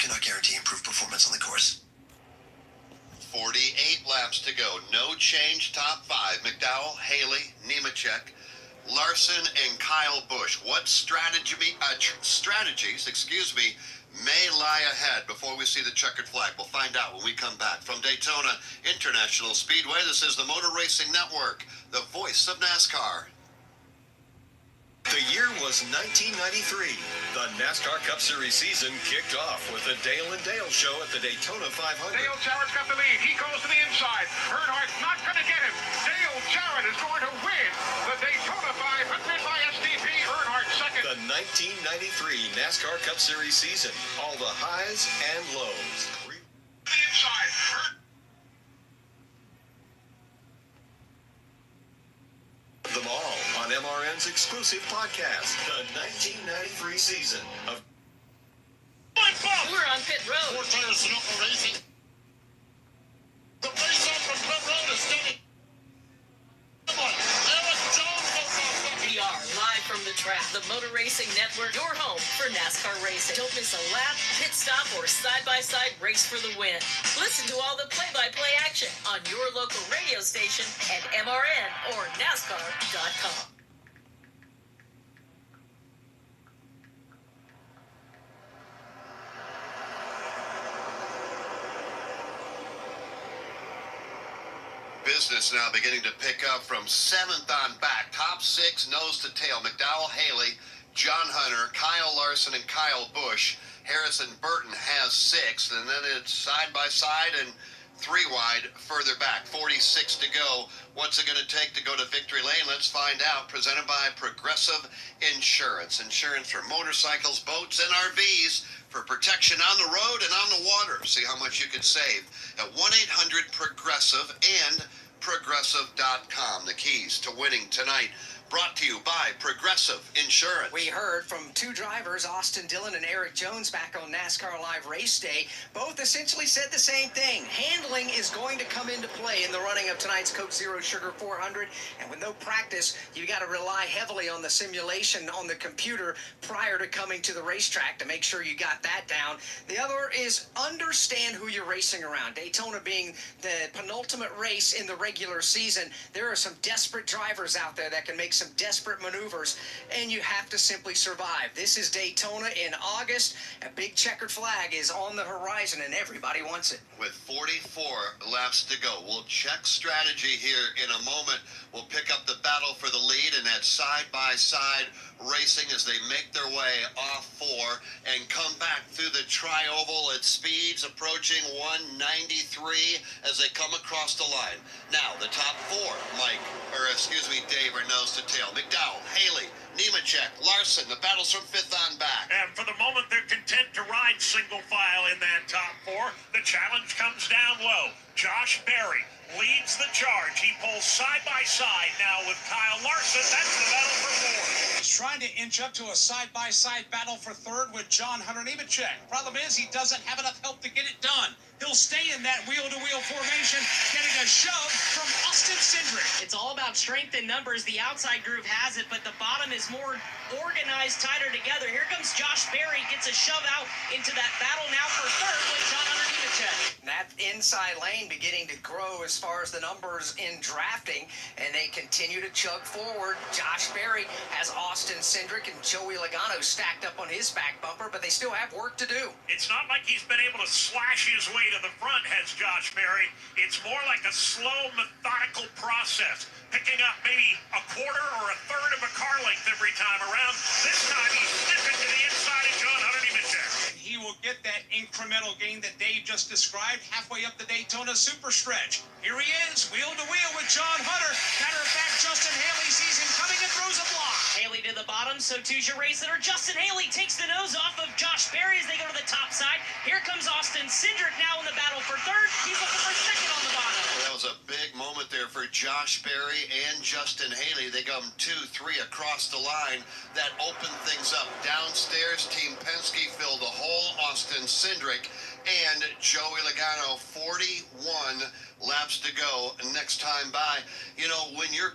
cannot guarantee improved performance on the course. 48 laps to go. No change. Top five. McDowell, Haley, Nemechek, Larson, and Kyle Busch. What strategies, may lie ahead before we see the checkered flag? We'll find out when we come back. From Daytona International Speedway, this is the Motor Racing Network, the voice of NASCAR. The year was 1993. The NASCAR Cup Series season kicked off with the Dale and Dale show at the Daytona 500. Dale Jarrett's got the lead. He goes to the inside. Earnhardt's not going to get him. Dale Jarrett is going to win the Daytona 500 by SDP. Earnhardt second. The 1993 NASCAR Cup Series season. All the highs and lows. The inside. Them all on MRN's exclusive podcast, the 1993 season of. We're on pit road. Four tires to Local Racing. The race off from pit road is steady. Come on, Eric Jones goes off. We are live from the track, the Motor Racing Network, your home for NASCAR racing. Don't miss a lap, pit stop, or side-by-side race for the win. Listen to all the play-by-play action on your local radio station at MRN or NASCAR.com. Business now beginning to pick up from 7th on back. Top six, nose to tail. McDowell, Haley, John Hunter, Kyle Larson, and Kyle Busch. Harrison Burton has 6th, and then it's side by side and 3 wide further back. 46 to go. What's it going to take to go to victory lane? Let's find out. Presented by Progressive Insurance. Insurance for motorcycles, boats, and RVs for protection on the road and on the water. See how much you can save at 1-800-PROGRESSIVE and Progressive.com. The keys to winning tonight. Brought to you by Progressive Insurance. We heard from 2 drivers, Austin Dillon and Eric Jones, back on NASCAR Live Race Day. Both essentially said the same thing. Handling is going to come into play in the running of tonight's Coke Zero Sugar 400. And with no practice, you got to rely heavily on the simulation on the computer prior to coming to the racetrack to make sure you got that down. The other is understand who you're racing around. Daytona being the penultimate race in the regular season, there are some desperate drivers out there that can make some desperate maneuvers, and you have to simply survive. This is Daytona in August. A big checkered flag is on the horizon, and everybody wants it. With 44 laps to go, we'll check strategy here in a moment. We'll pick up the battle for the lead in that side-by-side racing as they make their way off 4 and come back through the tri-oval at speeds approaching 193 as they come across the line. Now, the top 4, Dave, are nose to tail. McDowell, Haley, Nemechek, Larson. The battle's from 5th on back. And for the moment, they're content to ride single file in that top 4. The challenge comes down low. Josh Berry leads the charge. He pulls side by side now with Kyle Larson. That's the battle for 4. He's trying to inch up to a side-by-side battle for 3rd with John Hunter Nemechek. Problem is, he doesn't have enough help to get it done. He'll stay in that wheel-to-wheel formation, getting a shove from Austin Cindric. It's all about strength in numbers. The outside groove has it, but the bottom is more organized, tighter together. Here comes Josh Berry, gets a shove out into that battle now for 3rd with John Hunter Nemechek. That inside lane beginning to grow as far as the numbers in drafting, and they continue to chug forward. Josh Berry has Austin Cindric and Joey Logano stacked up on his back bumper, but they still have work to do. It's not like he's been able to slash his way to the front, has Josh Berry. It's more like a slow, methodical process, picking up maybe a quarter or a third of a car length every time around. This time he's snipping to the inside of John Hunter Nemechek. He will get that incremental gain that Dave just described halfway up the Daytona Super Stretch. Here he is, wheel-to-wheel with John Hunter. Matter of fact, Justin Haley sees him coming and throws a block. Haley to the bottom, so too's your race leader. Justin Haley takes the nose off of Josh Berry as they go to the top side. Here comes Austin Cindric now in the battle for 3rd. He's looking for 2nd on the bottom. That was a big moment there for Josh Berry and Justin Haley. They come 2-3 across the line. That opened things up. Downstairs, Team Penske filled the hole. Austin Cindric and Joey Logano, 41 laps to go next time by. You know, when you're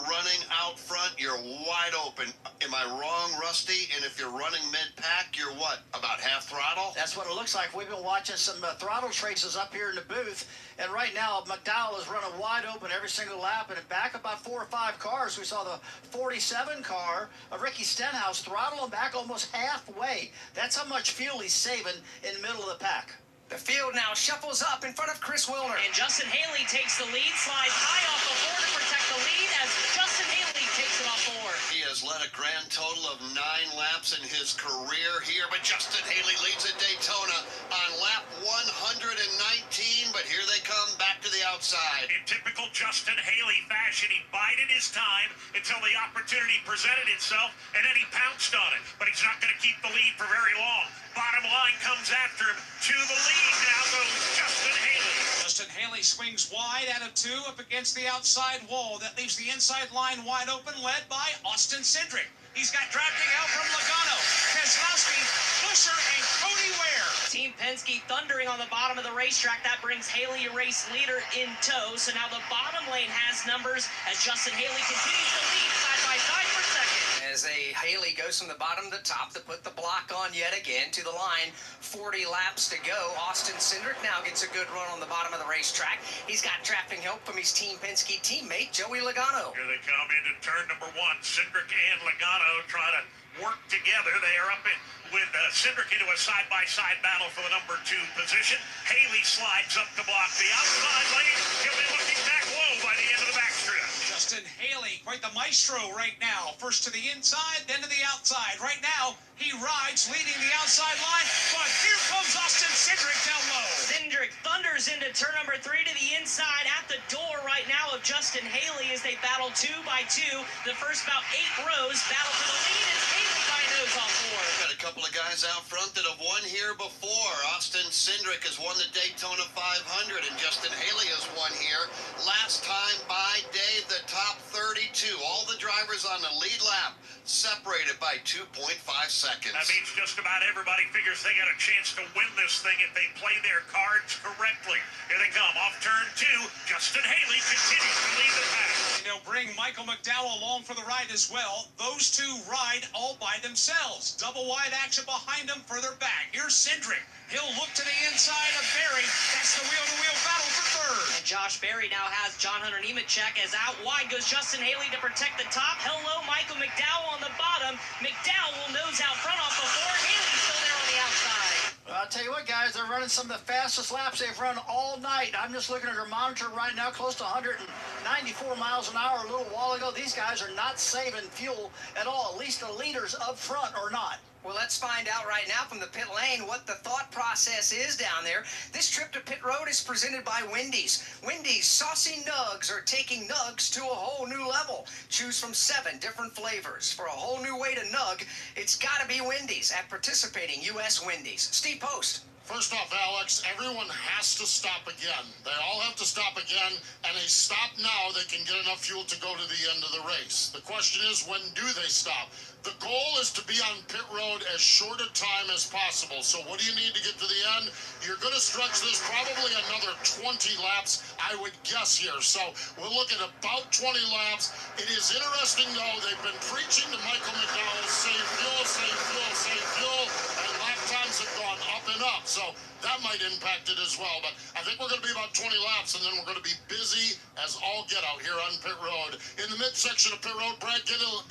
running out front, you're wide open. Am I wrong, Rusty? And if you're running mid-pack, you're what, about half throttle? That's what it looks like. We've been watching some throttle traces up here in the booth, and right now McDowell is running wide open every single lap, and back about 4 or 5 cars, we saw the 47 car of Ricky Stenhouse throttling back almost halfway. That's how much fuel he's saving in the middle of the pack. The field now shuffles up in front of Chris Wilner. And Justin Haley takes the lead, slides high off the board to protect the lead as Justin Haley takes it off board. He has led a grand total of 9 laps in his career here, but Justin Haley leads at Daytona on lap 119, but here they come back to the outside. In typical Justin Haley fashion, he bided his time until the opportunity presented itself, and then he pounced on it. But he's not going to keep the lead for very long. Bottom line comes after him. To the lead now goes Justin Haley. Justin Haley swings wide out of 2 up against the outside wall. That leaves the inside line wide open, led by Austin Cindric. He's got drafting out from Logano, Keselowski, Buscher, and Cody Ware. Team Penske thundering on the bottom of the racetrack. That brings Haley, a race leader, in tow. So now the bottom lane has numbers as Justin Haley continues to lead side by side for second. As Haley goes from the bottom to the top to put the block on yet again to the line. 40 laps to go. Austin Cindric now gets a good run on the bottom of the racetrack. He's got drafting help from his Team Penske teammate, Joey Logano. Here they come into turn number 1. Cindric and Logano try to work together. They are up with Cindric into a side-by-side battle for the number 2 position. Haley slides up to block the outside lane. He'll be looking back low by the end of the backstretch. Justin Haley, quite the maestro right now. First to the inside, then to the outside. Right now, he rides, leading the outside line, but here comes Austin Cindric down low. Cindric thunders into turn number 3 to the inside at the door right now of Justin Haley as they battle 2 by 2. The first about 8 rows battle for the lead as Haley by nose off board. Got a couple of guys out front that have won here before. Austin Cindric has won the Daytona 500, and Justin Haley has won here. Last time by day, the top 32. All the drivers on the lead lap separated by 2.5 seconds. That means just about everybody figures they got a chance to win this thing if they play their cards correctly. Here they come off turn 2. Justin Haley continues to lead the pack. And they'll bring Michael McDowell along for the ride as well. Those 2 ride all by themselves. Double wide action behind them further back. Here's Cindric. He'll look to the inside of Berry. That's the wheel-to-wheel battle for third. And Josh Berry now has John Hunter Nemechek as out wide goes Justin Haley to protect the top. Hello, Michael McDowell on the bottom. McDowell will nose out front off the board. Haley's still there on the outside. I'll tell you what, guys, they're running some of the fastest laps they've run all night. I'm just looking at our monitor right now, close to 194 miles an hour a little while ago. These guys are not saving fuel at all, at least the leaders up front are not. Well, let's find out right now from the pit lane what the thought process is down there. This trip to pit road is presented by Wendy's. Wendy's Saucy Nugs are taking nugs to a whole new level. Choose from 7 different flavors. For a whole new way to nug, it's got to be Wendy's at participating U.S. Wendy's. Steve Post. First off, Alex, everyone has to stop again. They all have to stop again, and they stop now, they can get enough fuel to go to the end of the race. The question is, when do they stop? The goal is to be on pit road as short a time as possible. So what do you need to get to the end? You're going to stretch this probably another 20 laps, I would guess here. So we'll look at about 20 laps. It is interesting, though, they've been preaching to Michael McDowell, save fuel, save fuel, save fuel, and lap times have gone up and up. So that might impact it as well. But I think we're going to be about 20 laps, and then we're going to be busy as all get out here on pit road. In the midsection of pit road, Brad Gilly,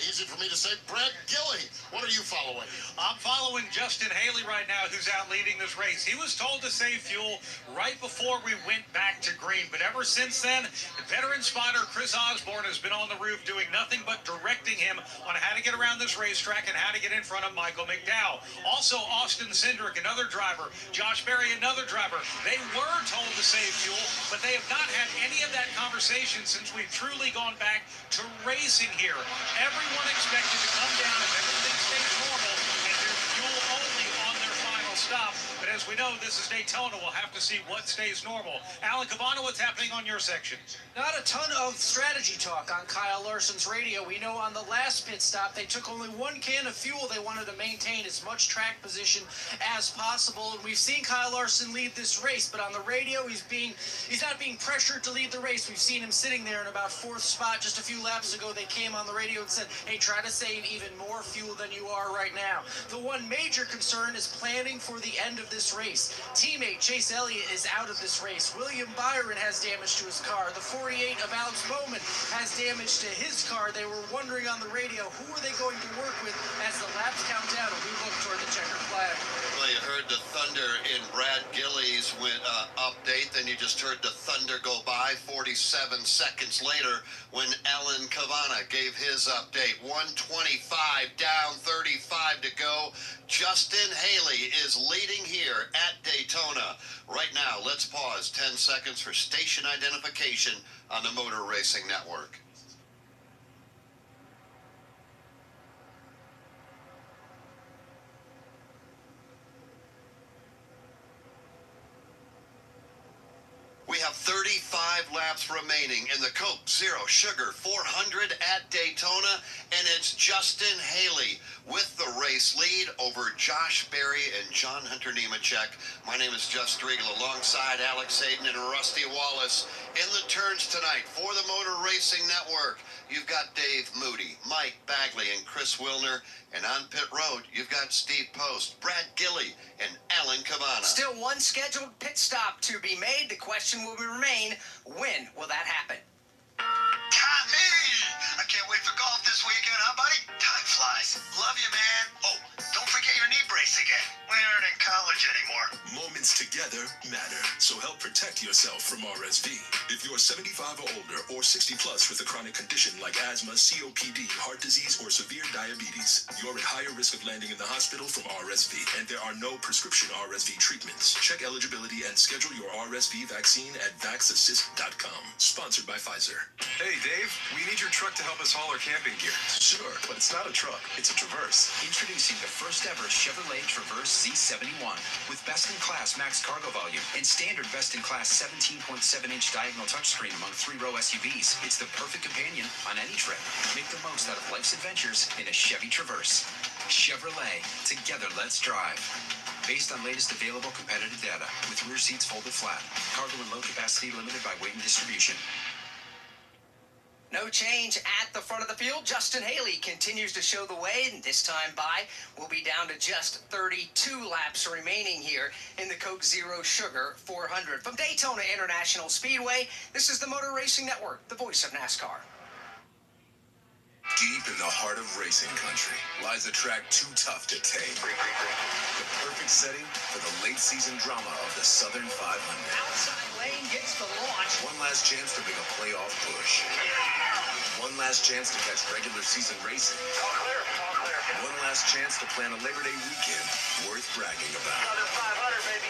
easy for me to say, Brad Gilly, what are you following? I'm following Justin Haley right now, who's out leading this race. He was told to save fuel right before we went back to green, but ever since then, veteran spotter Chris Osborne has been on the roof doing nothing but directing him on how to get around this racetrack and how to get in front of Michael McDowell. Also, Austin Cindric, another driver, Josh Berry, another driver. They were told to save fuel, but they have not had any of that conversation since we've truly gone back to racing here. Everyone expected to come down if everything stays normal and do fuel only on their final stop. But as we know, this is Daytona. We'll have to see what stays normal. Alan Cavano, what's happening on your section? Not a ton of strategy talk on Kyle Larson's radio. We know on the last pit stop, they took only one can of fuel. They wanted to maintain as much track position as possible. And we've seen Kyle Larson lead this race, but on the radio, he's not being pressured to lead the race. We've seen him sitting there in about fourth spot. Just a few laps ago, they came on the radio and said, hey, try to save even more fuel than you are right now. The one major concern is planning for the end of this race. Teammate Chase Elliott is out of this race. William Byron has damage to his car. The 48 of Alex Bowman has damage to his car. They were wondering on the radio, who are they going to work with as the laps count down and we look toward the checkered flag. Well, you heard the thunder in Brad Gillies' update, then you just heard the thunder go by 47 seconds later when Alan Cavana gave his update. 125 down, 35 to go. Justin Haley is leading here at Daytona. Right now, let's pause 10 seconds for station identification on the Motor Racing Network. We have 35 laps remaining in the Coke Zero Sugar 400 at Daytona, and it's Justin Haley with the race lead over Josh Berry and John Hunter Nemechek. My name is Jeff Striegel alongside Alex Hayden and Rusty Wallace. In the turns tonight for the Motor Racing Network, you've got Dave Moody, Mike Bagley, and Chris Wilner. And on pit road, you've got Steve Post, Brad Gilly, and Alan Cavana. Still one scheduled pit stop to be made. The question will remain, when will that happen? I can't wait for golf this weekend, huh, buddy? Time flies. Love you, man. Oh, don't forget your knee brace again. We aren't in college anymore. Moments together matter, so help protect yourself from RSV. If you're 75 or older or 60 plus with a chronic condition like asthma, COPD, heart disease, or severe diabetes, you're at higher risk of landing in the hospital from RSV, and there are no prescription RSV treatments. Check eligibility and schedule your RSV vaccine at vaxassist.com. Sponsored by Pfizer. Hey, Dave, we need your truck to help us haul our camping gear. Sure, but it's not a truck, it's a Traverse. Introducing the first ever Chevrolet Traverse Z71 with best-in-class max cargo volume and standard best-in-class 17.7-inch diagonal touchscreen among three-row SUVs. It's the perfect companion on any trip. Make the most out of life's adventures in a Chevy Traverse. Chevrolet, together let's drive. Based on latest available competitive data, with rear seats folded flat. Cargo and load capacity limited by weight and distribution. No change at the front of the field. Justin Haley continues to show the way, and this time by will be down to just 32 laps remaining here in the Coke Zero Sugar 400. From Daytona International Speedway, this is the Motor Racing Network, the voice of NASCAR. Deep in the heart of racing country lies a track too tough to tame. The perfect setting for the late season drama of the Southern 500. Outside lane gets the launch. One last chance to make a playoff push. One last chance to catch regular season racing. All clear. One last chance to plan a Labor Day weekend worth bragging about. Another 500, baby.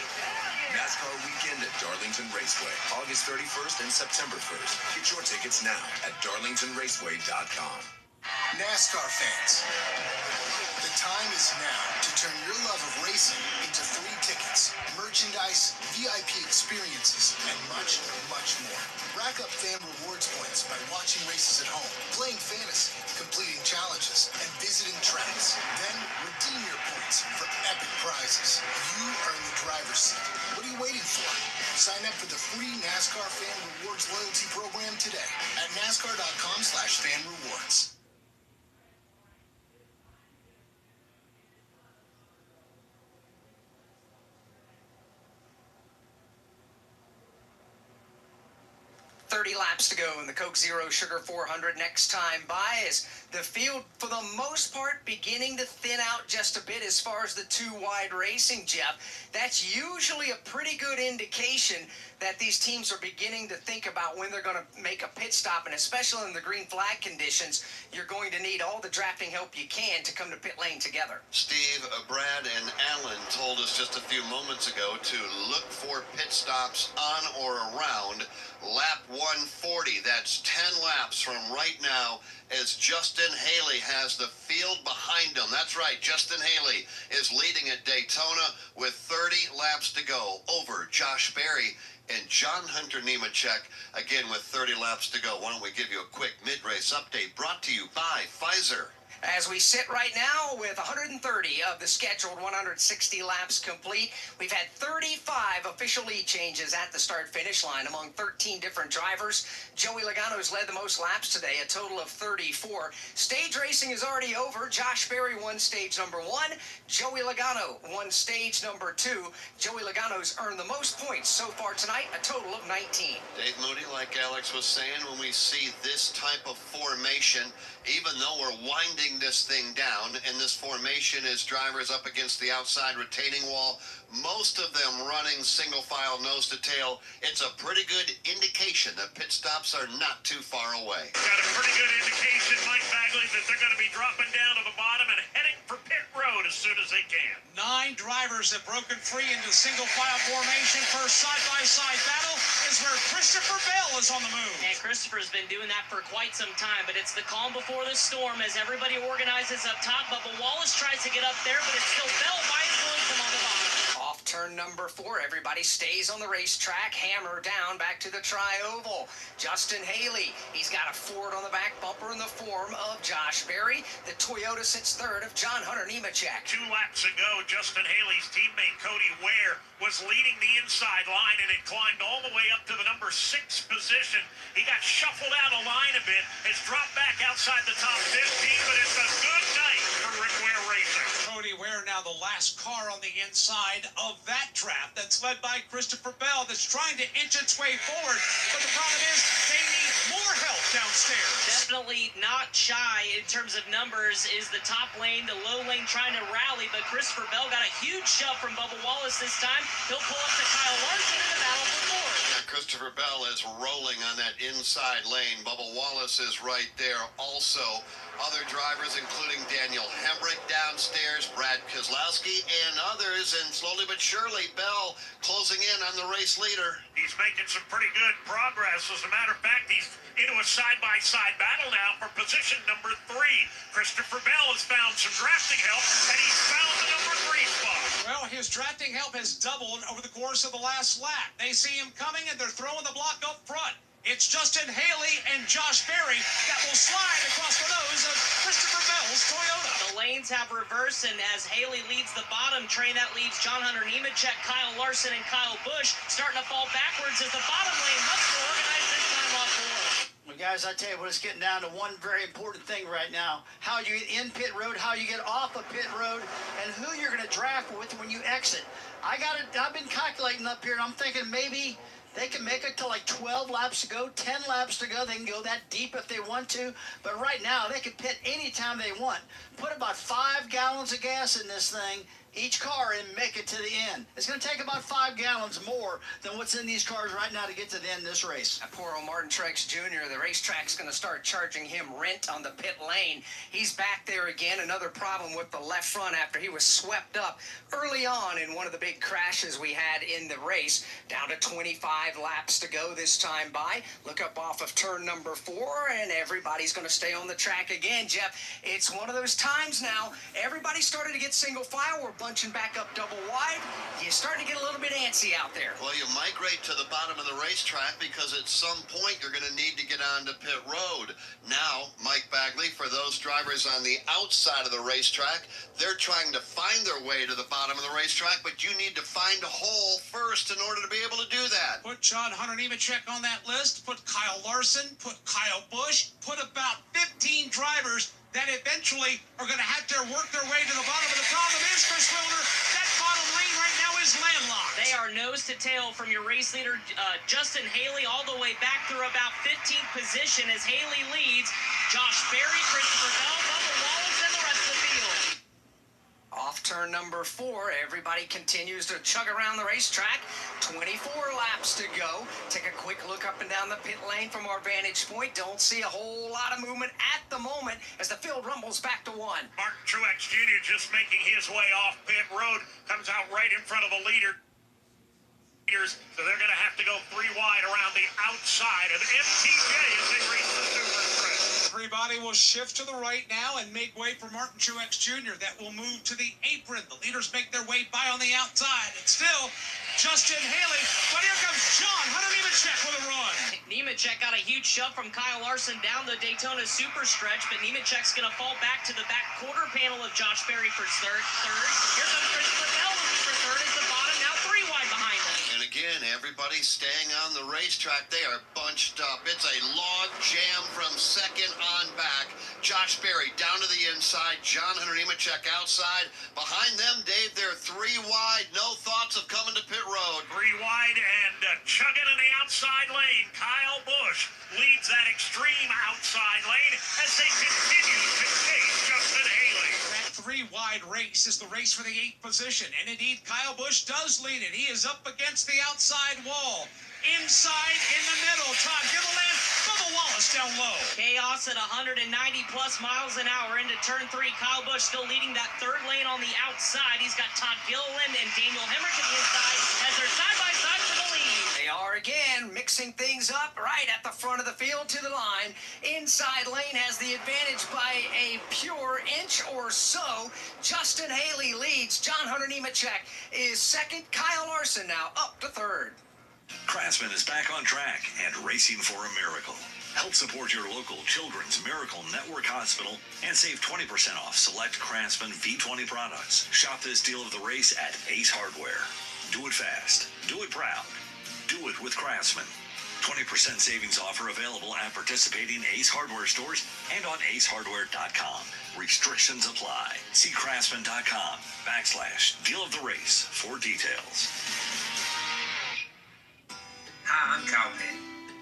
NASCAR weekend at Darlington Raceway, August 31st and September 1st. Get your tickets now at darlingtonraceway.com. NASCAR fans, the time is now to turn your love of racing into free tickets, merchandise, VIP experiences, and much, much more. Rack up fan rewards points by watching races at home, playing fantasy, completing challenges, and visiting tracks. Then redeem your points for epic prizes. You are in the driver's seat. What are you waiting for? Sign up for the free NASCAR Fan Rewards loyalty program today at NASCAR.com/fanrewards. Laps to go in the Coke Zero Sugar 400. Next time by is the field, for the most part, beginning to thin out just a bit as far as the two wide racing, Jeff. That's usually a pretty good indication that these teams are beginning to think about when they're going to make a pit stop, and especially in the green flag conditions, you're going to need all the drafting help you can to come to pit lane together. Steve, Brad, and Alan told us just a few moments ago to look for pit stops on or around lap 140. That's 10 laps from right now as Justin Haley has the field behind him. That's right, Justin Haley is leading at Daytona with 30 laps to go over Josh Berry and John Hunter Nemechek, again with 30 laps to go. Why don't we give you a quick mid-race update brought to you by Pfizer. As we sit right now with 130 of the scheduled 160 laps complete, we've had 35 official lead changes at the start-finish line among 13 different drivers. Joey Logano's led the most laps today, a total of 34. Stage racing is already over. Josh Berry won stage number 1. Joey Logano won stage number 2. Joey Logano's earned the most points so far tonight, a total of 19. Dave Moody, like Alex was saying, when we see this type of formation, even though we're winding this thing down, and this formation is drivers up against the outside retaining wall, most of them running single file nose to tail, it's a pretty good indication that pit stops are not too far away. Got a pretty good indication, Mike Bagley, that they're going to be dropping down to the bottom and heading for pit road as soon as they can. 9 drivers have broken free into single file formation. First side-by-side battle is where Christopher Bell is on the move. And Christopher's been doing that for quite some time, but it's the calm before the storm as everybody organizes up top. Bubba Wallace tries to get up there, but it's still Bell by his lonesome on the bottom. Off turn number 4, everybody stays on the racetrack, hammer down back to the tri-oval. Justin Haley, he's got a Ford on the back bumper in the form of Josh Berry. The Toyota sits third of John Hunter Nemechek. 2 laps ago, Justin Haley's teammate Cody Ware was leading the inside line and had climbed all the way up to the number 6 position. He got shuffled out of line a bit, has dropped back outside the top 15, but it's a good night for Rick Ware Racing. Cody Ware now the last car on the inside of that draft that's led by Christopher Bell that's trying to inch its way forward. But the problem is they need more help downstairs. Definitely not shy in terms of numbers is the top lane, the low lane trying to rally, but Christopher Bell got a huge shove from Bubba Wallace this time. He'll pull up to Kyle Larson in the battle for fourth. Yeah, Christopher Bell is rolling on that inside lane. Bubba Wallace is right there also. Other drivers, including Daniel Hemrick downstairs, Brad Keselowski, and others, and slowly but surely, Bell closing in on the race leader. He's making some pretty good progress. As a matter of fact, he's into a side-by-side battle now for position number 3. Christopher Bell has found some drafting help, and he's found the number 3 spot. Well, his drafting help has doubled over the course of the last lap. They see him coming, and they're throwing the block up front. It's Justin Haley and Josh Berry that will slide across the nose of Christopher Bell's Toyota. The lanes have reversed, and as Haley leads the bottom train, that leaves John Hunter Nemechek, Kyle Larson, and Kyle Busch starting to fall backwards as the bottom lane much more organized this time off board. Well, guys, I tell you what, it's getting down to one very important thing right now. How you get in pit road, how you get off of pit road, and who you're going to draft with when you exit. I've been calculating up here, and I'm thinking maybe they can make it to like 12 laps to go, 10 laps to go. They can go that deep if they want to. But right now, they can pit anytime they want. Put about 5 gallons of gas in this thing, each car, and make it to the end. It's going to take about 5 gallons more than what's in these cars right now to get to the end of this race. Poor old Martin Truex Jr., the racetrack's going to start charging him rent on the pit lane. He's back there again. Another problem with the left front after he was swept up early on in one of the big crashes we had in the race. Down to 25 laps to go this time by. Look up off of turn number 4, and everybody's going to stay on the track again, Jeff. It's one of those times now. Everybody started to get single file. We're bunching back up double wide. You're starting to get a little bit antsy out there. Well, you migrate to the bottom of the racetrack because at some point you're going to need to get onto pit road. Now, Mike Bagley, for those drivers on the outside of the racetrack, they're trying to find their way to the bottom of the racetrack, but you need to find a hole first in order to be able to do that. Put John Hunter Nemechek on that list, put Kyle Larson, put Kyle Busch, put about 15 drivers that eventually are going to have to work their way to the bottom. But the problem is, Chris Wilder, that bottom lane right now is landlocked. They are nose to tail from your race leader, Justin Haley, all the way back through about 15th position as Haley leads. Josh Berry, Christopher Bell, Bubba Wallace, and the rest of the field. Off turn number 4, everybody continues to chug around the racetrack. 24 laps to go. Take a quick look up and down the pit lane from our vantage point. Don't see a whole lot of movement at the moment as the field rumbles back to 1. Martin Truex Jr. just making his way off pit road, comes out right in front of the leader. So they're going to have to go 3 wide around the outside of MTJ as they reach the super stretch. Everybody will shift to the right now and make way for Martin Truex Jr. That will move to the apron. The leaders make their way by on the outside. It's still Justin Haley, but here comes John Hunter Nemechek with a run. Nemechek got a huge shove from Kyle Larson down the Daytona super stretch, but Nemechek's going to fall back to the back quarter panel of Josh Berry for third. Here comes Chris Liddell looking for third at the bottom, now 3 wide behind him. And again, everybody's staying on the racetrack. They are bunched up. It's a log jam from second on back. Josh Berry down to the inside. John Hunter Nemechek outside. Behind them, Dave, they're 3 wide. No thoughts of coming to pit road. 3 wide and chugging in the outside lane. Kyle Busch leads that extreme outside lane as they continue to chase Justin Haley. That 3 wide race is the race for the 8th position. And indeed, Kyle Busch does lead it. He is up against the outside wall. Inside, in the middle, Todd Gilliland, Bubba Wallace down low. Chaos at 190 plus miles an hour into turn 3. Kyle Busch still leading that 3rd lane on the outside. He's got Todd Gilliland and Daniel Hemrick to the inside as they're side by side for the lead. They are again mixing things up right at the front of the field to the line. Inside lane has the advantage by a pure inch or so. Justin Haley leads. John Hunter Nemechek is second. Kyle Larson now up to 3rd. Craftsman is back on track and racing for a miracle. Help support your local Children's Miracle Network Hospital and save 20% off select Craftsman V20 products. Shop this deal of the race at Ace Hardware. Do it fast. Do it proud. Do it with Craftsman. 20% savings offer available at participating Ace Hardware stores and on acehardware.com. Restrictions apply. See craftsman.com/deal of the race for details. Hi, I'm Kyle Penn.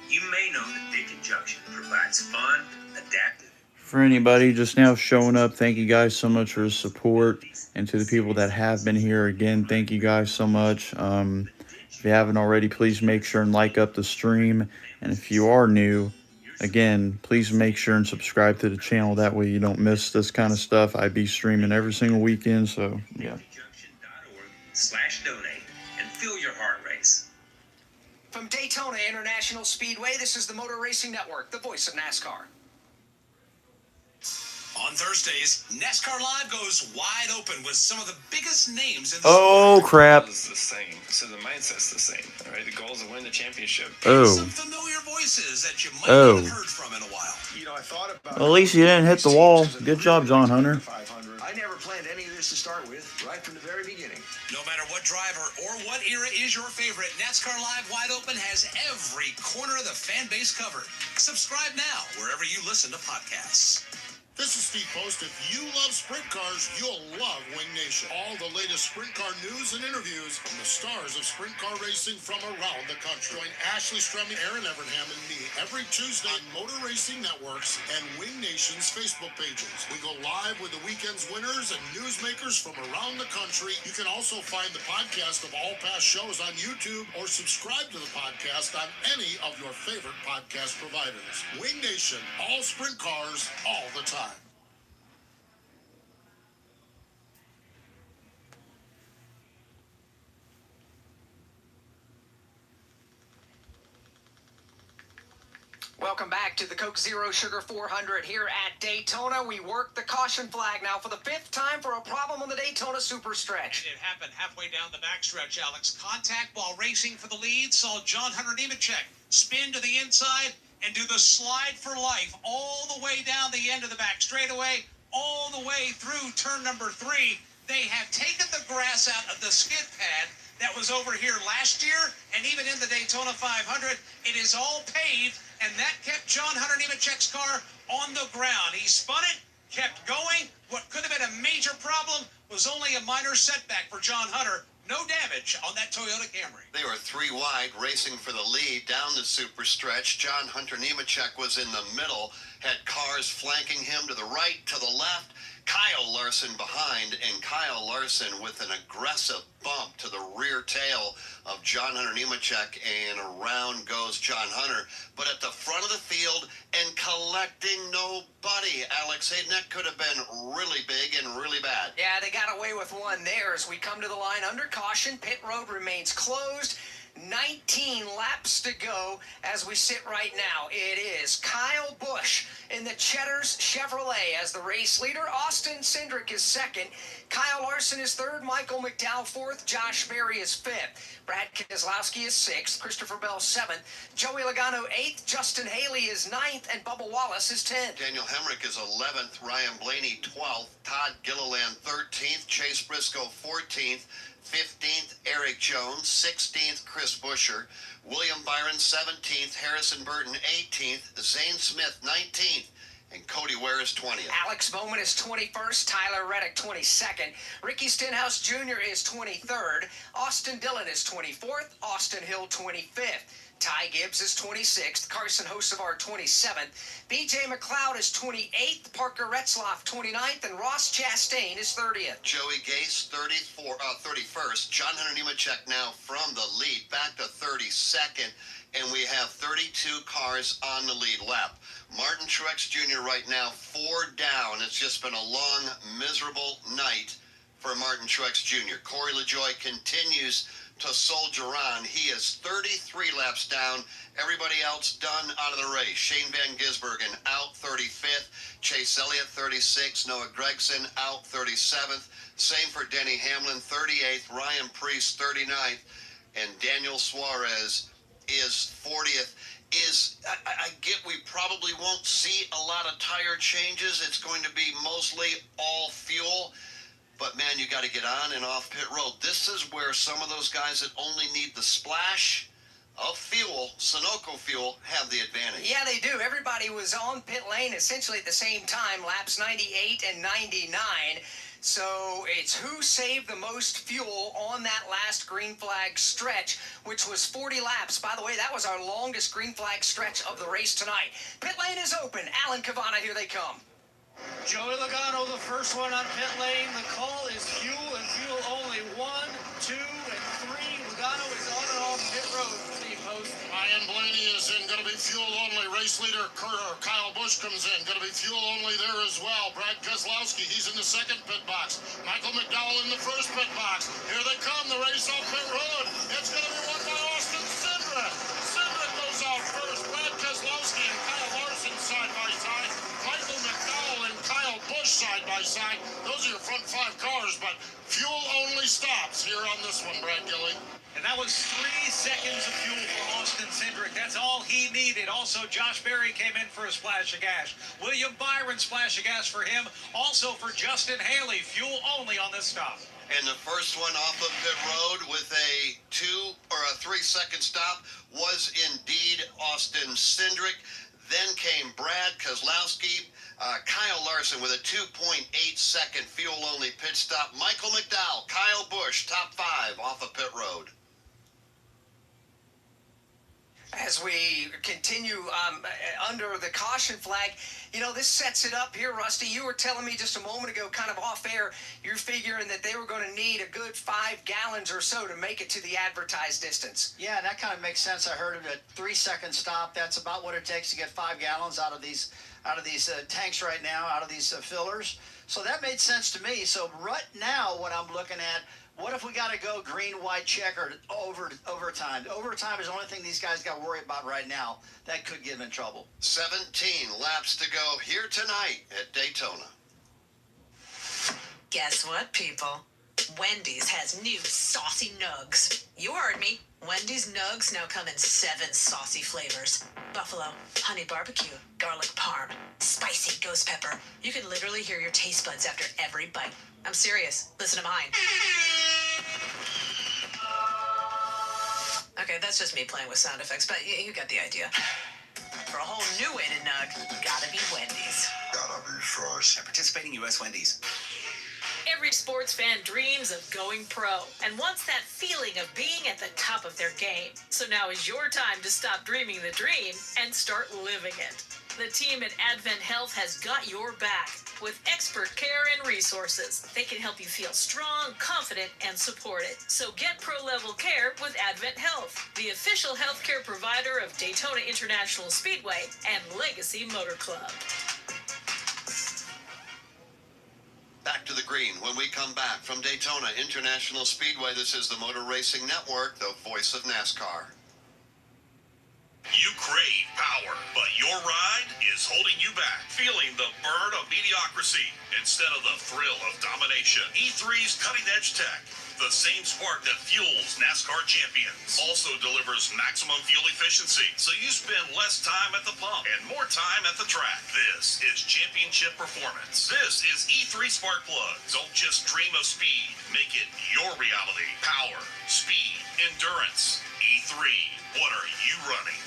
You may know that Dick & Junction provides fun, adaptive. For anybody just now showing up, thank you guys so much for the support. And to the people that have been here, again, thank you guys so much. If you haven't already, please make sure and like up the stream. And if you are new, again, please make sure and subscribe to the channel. That way you don't miss this kind of stuff. I be streaming every single weekend, so yeah. .org/donate and fill your heart race. From Daytona International Speedway, this is the Motor Racing Network, the voice of NASCAR. On Thursdays, NASCAR Live goes wide open with some of the biggest names in the Oh, sport. crap. It's the same. So the mindset's the same. All right, the goal is to win the championship. Oh. Some familiar voices that you might not have heard from in a while. You know, I thought about Well, at least you didn't hit the wall. Good job, John Hunter. I never planned any of this to start with, right from the very beginning. No matter what driver or what era is your favorite, NASCAR Live Wide Open has every corner of the fan base covered. Subscribe now wherever you listen to podcasts. This is Steve Post. If you love sprint cars, you'll love Wing Nation. All the latest sprint car news and interviews from the stars of sprint car racing from around the country. Join Ashley Strumming, Aaron Evernham, and me every Tuesday on Motor Racing Networks and Wing Nation's Facebook pages. We go live with the weekend's winners and newsmakers from around the country. You can also find the podcast of all past shows on YouTube or subscribe to the podcast on any of your favorite podcast providers. Wing Nation, all sprint cars, all the time. Welcome back to the Coke Zero Sugar 400 here at Daytona. We work the caution flag now for the 5th time for a problem on the Daytona Super Stretch. And it happened halfway down the backstretch, Alex. Contact while racing for the lead. Saw John Hunter Nemechek spin to the inside and do the slide for life all the way down the end of the back straightaway, all the way through turn number 3. They have taken the grass out of the skid pad that was over here last year, and even in the Daytona 500, it is all paved, and that kept John Hunter Nemechek's car on the ground. He spun it, kept going. What could have been a major problem was only a minor setback for John Hunter. No damage on that Toyota Camry. They were 3 wide, racing for the lead down the super stretch. John Hunter Nemechek was in the middle, had cars flanking him to the right, to the left. Kyle Larson behind, and Kyle Larson with an aggressive bump to the rear tail of John Hunter Nemechek, and around goes John Hunter. But at the front of the field and collecting nobody, Alex Hayden, that could have been really big and really bad. Yeah, they got away with one there as we come to the line under caution. Pit road remains closed. 19 laps to go as we sit right now. It is Kyle Busch in the Cheddar's Chevrolet as the race leader. Austin Cindric is second. Kyle Larson is third. Michael McDowell fourth. Josh Berry is fifth. Brad Keselowski is sixth. Christopher Bell seventh. Joey Logano eighth. Justin Haley is ninth. And Bubba Wallace is 10th. Daniel Hemrick is 11th. Ryan Blaney 12th. Todd Gilliland 13th. Chase Briscoe 14th. 15th, Eric Jones. 16th, Chris Buescher. William Byron, 17th. Harrison Burton, 18th. Zane Smith, 19th. And Cody Ware is 20th. Alex Bowman is 21st. Tyler Reddick, 22nd. Ricky Stenhouse Jr. is 23rd. Austin Dillon is 24th. Austin Hill, 25th. Ty Gibbs is 26th. Carson Hocevar, 27th. BJ McLeod is 28th. Parker Retzlaff, 29th. And Ross Chastain is 30th. Joey Gase, 31st. John Hunter Nemechek now from the lead, back to 32nd. And we have 32 cars on the lead lap. Martin Truex Jr. right now, 4 down. It's just been a long, miserable night for Martin Truex Jr. Corey LaJoie continues to soldier on. He is 33 laps down. Everybody else done out of the race. Shane Van Gisbergen out 35th. Chase Elliott 36th. Noah Gragson out 37th. Same for Denny Hamlin 38th. Ryan Preece 39th. And Daniel Suarez is 40th. I get we probably won't see a lot of tire changes. It's going to be mostly all fuel. But, man, you got to get on and off pit road. This is where some of those guys that only need the splash of fuel, Sunoco fuel, have the advantage. Yeah, they do. Everybody was on pit lane essentially at the same time, laps 98 and 99. So it's who saved the most fuel on that last green flag stretch, which was 40 laps. By the way, that was our longest green flag stretch of the race tonight. Pit lane is open. Alan Cavana, here they come. Joey Logano, the first one on pit lane. The call is fuel and fuel only. 1, 2, and 3. Logano is on and off pit road. Steve Post. Ryan Blaney is in, going to be fuel only. Race leader Kyle Busch comes in, going to be fuel only there as well. Brad Keselowski, he's in the second pit box. Michael McDowell in the first pit box. Here they come, the race off pit road. It's going to be won by Austin Cindric. Cindric goes out first. Brad Keselowski and Kyle Larson side by side. Michael McDowell and Kyle Busch side by side. Those are your front 5 cars, but fuel only stops here on this one, Brad Gilly. And that was 3 seconds of fuel for Austin Cindric. That's all he needed. Also, Josh Berry came in for a splash of gas. William Byron, splash of gas for him. Also for Justin Haley, fuel only on this stop. And the first one off of pit road with a 2 or a 3 second stop was indeed Austin Cindric. Then came Brad Keselowski, Kyle Larson with a 2.8 second fuel only pit stop. Michael McDowell, Kyle Busch, top 5 off of pit road. As we continue under the caution flag, you know, this sets it up here, Rusty. You were telling me just a moment ago, kind of off air, you're figuring that they were going to need a good 5 gallons or so to make it to the advertised distance. Yeah, that kind of makes sense. I heard of a 3 second stop. That's about what it takes to get 5 gallons out of these tanks right now, out of these fillers. So that made sense to me. So right now, what I'm looking at, what if we got to go green, white, checker overtime? Overtime is the only thing these guys got to worry about right now. That could get them in trouble. 17 laps to go here tonight at Daytona. Guess what, people? Wendy's has new saucy nugs. You heard me. Wendy's nugs now come in 7 saucy flavors. Buffalo, honey barbecue, garlic parm, spicy ghost pepper. You can literally hear your taste buds after every bite. I'm serious. Listen to mine. Okay, that's just me playing with sound effects, but you got the idea. For a whole new way to nug, gotta be Wendy's. Gotta be fresh. At participating U.S. Wendy's. Every sports fan dreams of going pro and wants that feeling of being at the top of their game. So now is your time to stop dreaming the dream and start living it. The team at Advent Health has got your back with expert care and resources. They can help you feel strong, confident, and supported. So get pro-level care with Advent Health, the official healthcare provider of Daytona International Speedway and Legacy Motor Club. Back to to the green when we come back from Daytona International Speedway. This is the Motor Racing Network, the voice of NASCAR. You crave power, but your ride is holding you back. Feeling the burn of mediocrity instead of the thrill of domination. E3's cutting-edge tech, the same spark that fuels NASCAR champions, also delivers maximum fuel efficiency, so you spend less time at the pump and more time at the track. This is championship performance. This is E3 Spark Plug. Don't just dream of speed. Make it your reality. Power, speed, endurance. E3. What are you running?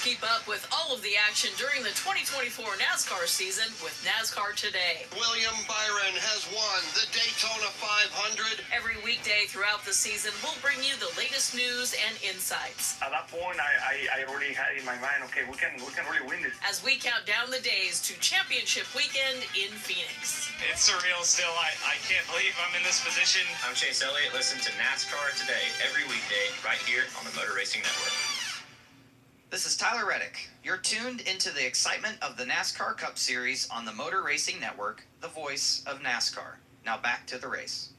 Keep up with all of the action during the 2024 NASCAR season with NASCAR Today. William Byron has won the Daytona 500. Every weekday throughout the season, we'll bring you the latest news and insights. At that point, I already had in my mind, okay, we can really win this. As we count down the days to championship weekend in Phoenix. It's surreal still. I can't believe I'm in this position. I'm Chase Elliott. Listen to NASCAR Today every weekday right here on the Motor Racing Network. This is Tyler Reddick. You're tuned into the excitement of the NASCAR Cup Series on the Motor Racing Network, the voice of NASCAR. Now back to the race.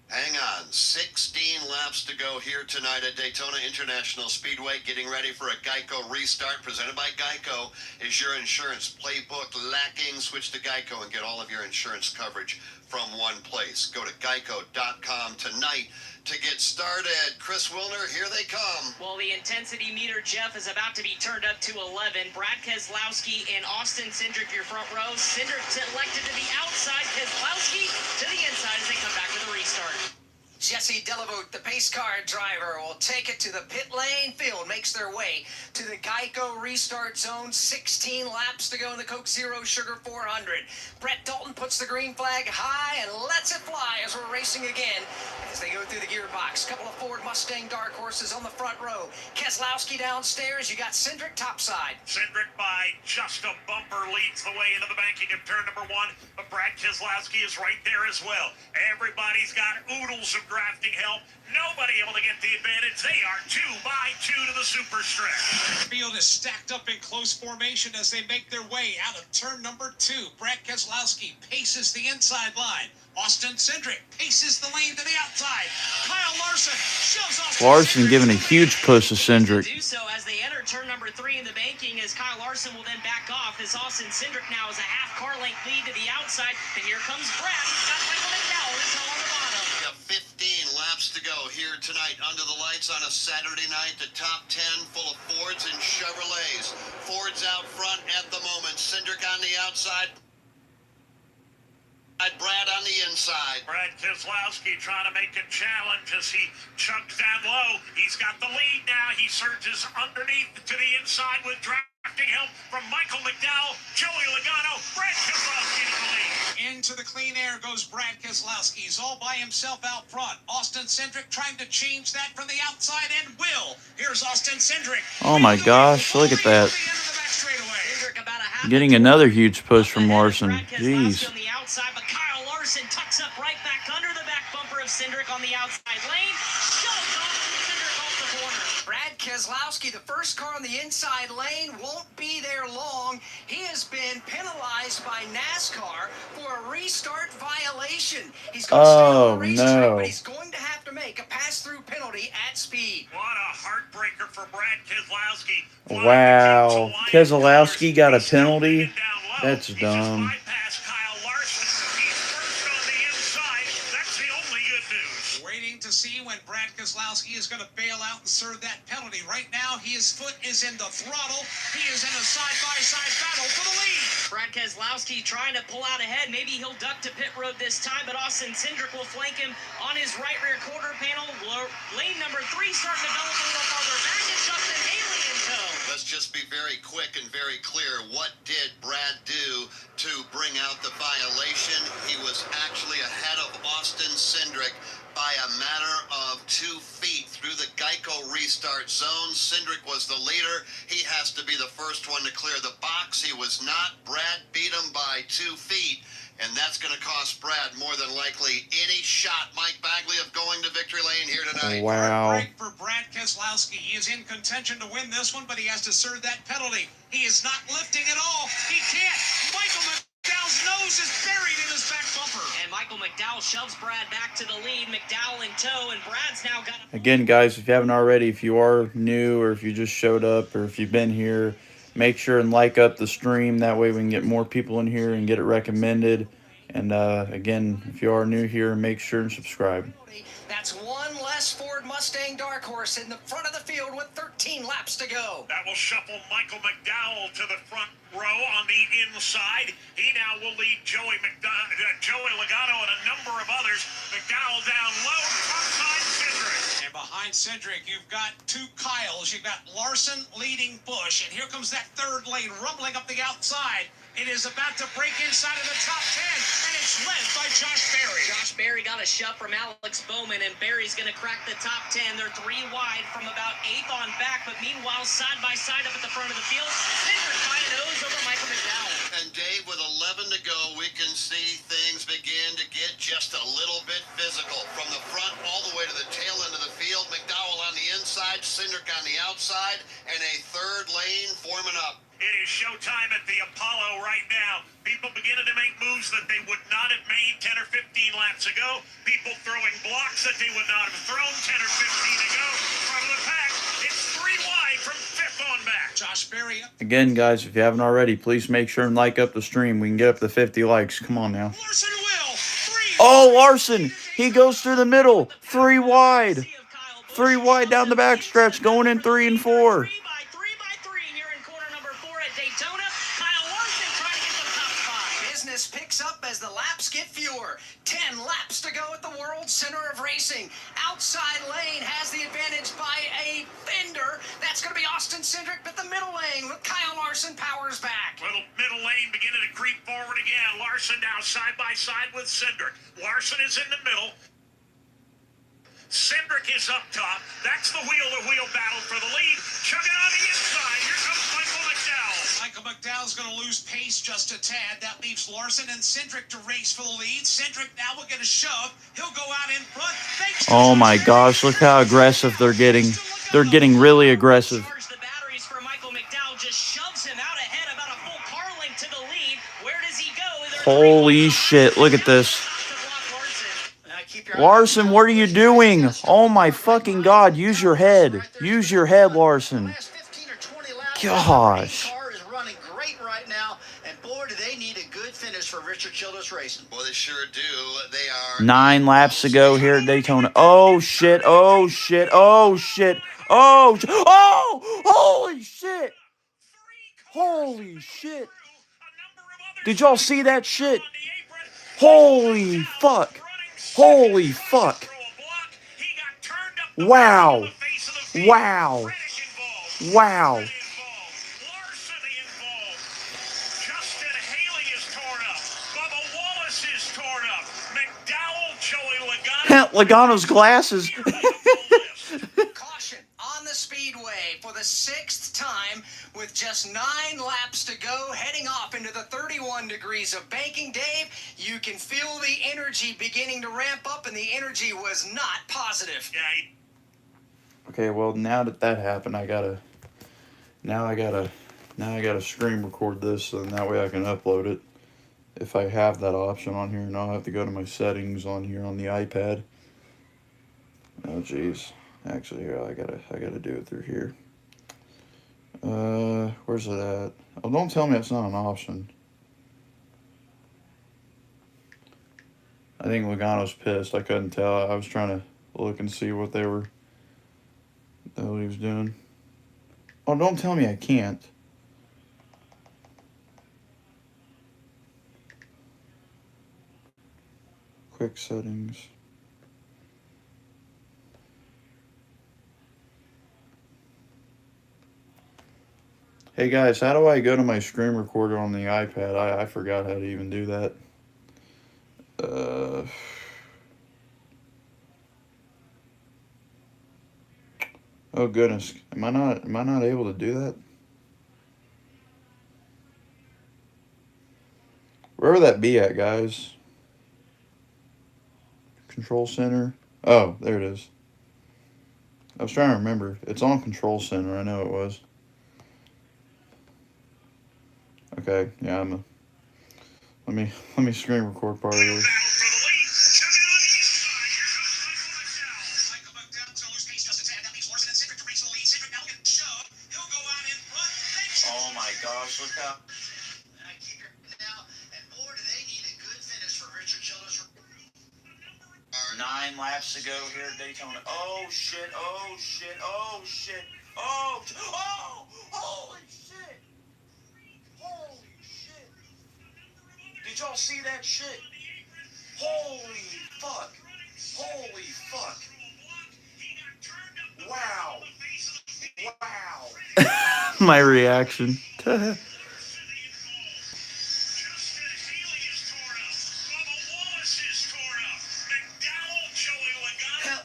Hang on, 16 laps to go here tonight at Daytona International Speedway. Getting ready for a Geico restart presented by Geico. Is your insurance playbook lacking? Switch to Geico and get all of your insurance coverage from one place. Go to geico.com tonight to get started. Chris Wilner, here they come. Well, the intensity meter, Jeff, is about to be turned up to 11. Brad Keselowski and Austin Cindric, your front row. Cindric selected to the outside. Keselowski to the inside as they come back for the restart. Jesse Delavote, the pace car driver, will take it to the pit lane field, makes their way to the Geico restart zone. 16 laps to go in the Coke Zero Sugar 400. Brett Dalton puts the green flag high and lets it fly as we're racing again as they go through the gearbox. Couple of Ford Mustang dark horses on the front row. Keselowski downstairs. You got Cindric topside. Cindric by just a bumper leads the way into the banking of turn number one, but Brad Keselowski is right there as well. Everybody's got oodles of drafting help. Nobody able to get the advantage. They are 2 by 2 to the super stretch. The field is stacked up in close formation as they make their way out of turn number 2. Brad Keselowski paces the inside line. Austin Cindric paces the lane to the outside. Kyle Larson shoves Larson giving a huge push to Cindric. Do so as they enter turn number 3 in the banking, as Kyle Larson will then back off as Austin Cindric now is a half car length lead to the outside. And here comes Brad. He's got Michael McDowell is all on the bottom. We got 15 laps to go here tonight under the lights on a Saturday night. The top 10 full of Fords and Chevrolets. Fords out front at the moment. Cindric on the outside. Brad on the inside. Brad Keselowski trying to make a challenge as he chugs down low. He's got the lead now. He surges underneath to the inside with drafting help from Michael McDowell, Joey Logano, Brad Keselowski to the lead. Into the clean air goes Brad Keselowski. He's all by himself out front. Austin Cindric trying to change that from the outside and will. Here's Austin Cindric. Oh my gosh, look at that. Getting another huge push from Larson. Jeez. On the outside, but Kyle Larson tucks up right back under the back bumper of Cindric on the outside lane. Shoves off Cindric off the corner. Brad Keselowski, the first car on the inside lane, won't be there long. He has been penalized by NASCAR for a restart violation. He's going to stay on the racetrack, but he's going to have to make a pass-through penalty at speed. What a heartbreaker for Brad Keselowski. Wow. Keselowski got a penalty? That's dumb. Waiting to see when Brad Keselowski is going to bail out and serve that penalty. Right now, his foot is in the throttle. He is in a side-by-side battle for the lead. Brad Keselowski trying to pull out ahead. Maybe he'll duck to pit road this time, but Austin Cindric will flank him on his right rear quarter panel. Lane number 3 starting to develop a little farther back, and Justin Haley in tow. Let's just be very quick and very clear. What did Brad do to bring out the violation? He was actually ahead of Austin Cindric by a matter of 2 feet through the Geico restart zone. Cindric was the leader. He has to be the first one to clear the box. He was not. Brad beat him by 2 feet. and that's going to cost Brad more than likely any shot, Mike Bagley, of going to victory lane here tonight. Wow. Break for Brad Keselowski. He is in contention to win this one, but he has to serve that penalty. He is not lifting at all. He can't. Michael McDowell's nose is buried in his back bumper. And Michael McDowell shoves Brad back to the lead. McDowell in tow, and Brad's now got a... Again, guys, if you haven't already, if you are new or if you just showed up or if you've been here, make sure and like up the stream. That way we can get more people in here and get it recommended. And again, if you are new here, make sure and subscribe. That's one less Ford Mustang Dark Horse in the front of the field with 13 laps to go. That will shuffle Michael McDowell to the front row on the inside. He now will lead Joey Logano and a number of others. McDowell down low, top side Cindric. And behind Cindric, you've got two Kyles. You've got Larson leading Busch. And here comes that third lane rumbling up the outside. It is about to break inside of the top 10, and it's led by Josh Berry. Josh Berry got a shove from Alex Bowman, and Berry's going to crack the top 10. They're 3 wide from about 8th on back, but meanwhile, side by side up at the front of the field, Cindric by a nose over Michael McDowell. And Dave, with 11 to go, we can see things begin to get just a little bit physical. From the front all the way to the tail end of the field, McDowell on the inside, Cindric on the outside, and a third lane forming up. It is showtime at the Apollo right now. People beginning to make moves that they would not have made 10 or 15 laps ago. People throwing blocks that they would not have thrown 10 or 15 ago. Front of the pack, it's 3 wide from 5th on back. Josh Berry. Again, guys, if you haven't already, please make sure and like up the stream. We can get up to 50 likes. Come on now. Larson will. 3. Oh, Larson. He goes through the middle. 3 wide. 3 wide down the backstretch, going in 3 and 4. Daytona, Kyle Larson trying to get the top 5. Business picks up as the laps get fewer. 10 laps to go at the World Center of Racing. Outside lane has the advantage by a fender. That's going to be Austin Cindric, but the middle lane with Kyle Larson powers back. Little middle lane beginning to creep forward again. Larson now side by side with Cindric. Larson is in the middle. Cindric is up top. That's the wheel-to-wheel battle for the lead. Chugging on the inside. Here comes Michael McDowell. Michael McDowell's going to lose pace just a tad. That leaves Larson and Cindric to race for the lead. Cindric now will get a shove. He'll go out in front. Oh my gosh, look how aggressive they're getting. They're getting really aggressive. Charge the batteries for Michael McDowell. Just shoves him out ahead about a full car length to the lead. Where does he go? Holy shit, look at this. Larson, what are you doing? Oh my fucking God, use your head. Use your head, Larson. Gosh. Car is running great right now, and boy, do they need a good finish for Richard Childress Racing. Well, they sure do. They are 9 laps to go here at Daytona. Oh shit, oh shit, oh shit, oh, holy shit. Holy shit. Did y'all see that shit? Holy fuck. Holy fuck. Wow. Wow. Wow. Logano's glasses. Caution on the speedway for the 6th time with just 9 laps to go, heading off into the 31 degrees of banking. Dave, you can feel the energy beginning to ramp up, and the energy was not positive. Okay, well, now that happened, I gotta screen record this, so that way I can upload it. If I have that option on here, and I'll have to go to my settings on here on the iPad. Oh jeez. Actually, here I gotta do it through here. Where's it at? Oh, don't tell me it's not an option. I think Logano's pissed. I couldn't tell. I was trying to look and see what they were. The hell he was doing. Oh, don't tell me I can't. Quick settings. Hey guys, how do I go to my screen recorder on the iPad? I forgot how to even do that. Oh goodness, am I not able to do that? Where would that be at, guys? Control center. Oh, there it is. I was trying to remember. It's on control center. I know it was. Okay, yeah, let me screen record part of this. Oh my gosh, look how. 9 laps to go here at Daytona. Oh shit, oh shit, oh shit, oh, oh, holy shit, holy shit. Did y'all see that shit? Holy fuck, holy fuck. Wow, wow. My reaction.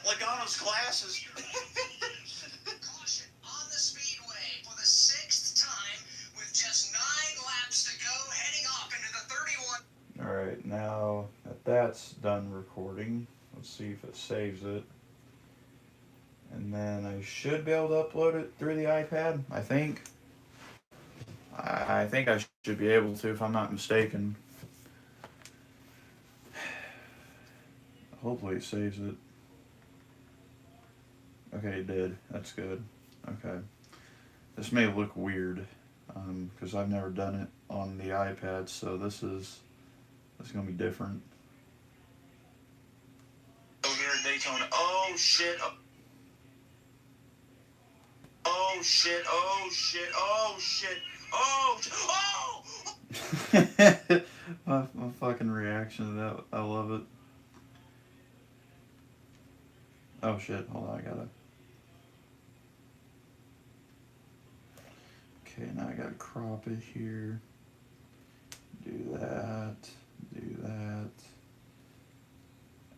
Logano's glasses. Caution on the speedway for the 6th time with just 9 laps to go, heading off into the 31. Alright, now that that's done recording, let's see if it saves it. And then I should be able to upload it through the iPad, I think. I think I should be able to if I'm not mistaken. Hopefully it saves it. Okay, it did. That's good. Okay. This may look weird, because I've never done it on the iPad, so this is going to be different. Here at Daytona. Oh shit. Oh shit. Oh shit. Oh shit. Oh. Oh. my fucking reaction to that. I love it. Oh shit. Hold on. I gotta. Okay, now I gotta crop it here. Do that. Do that.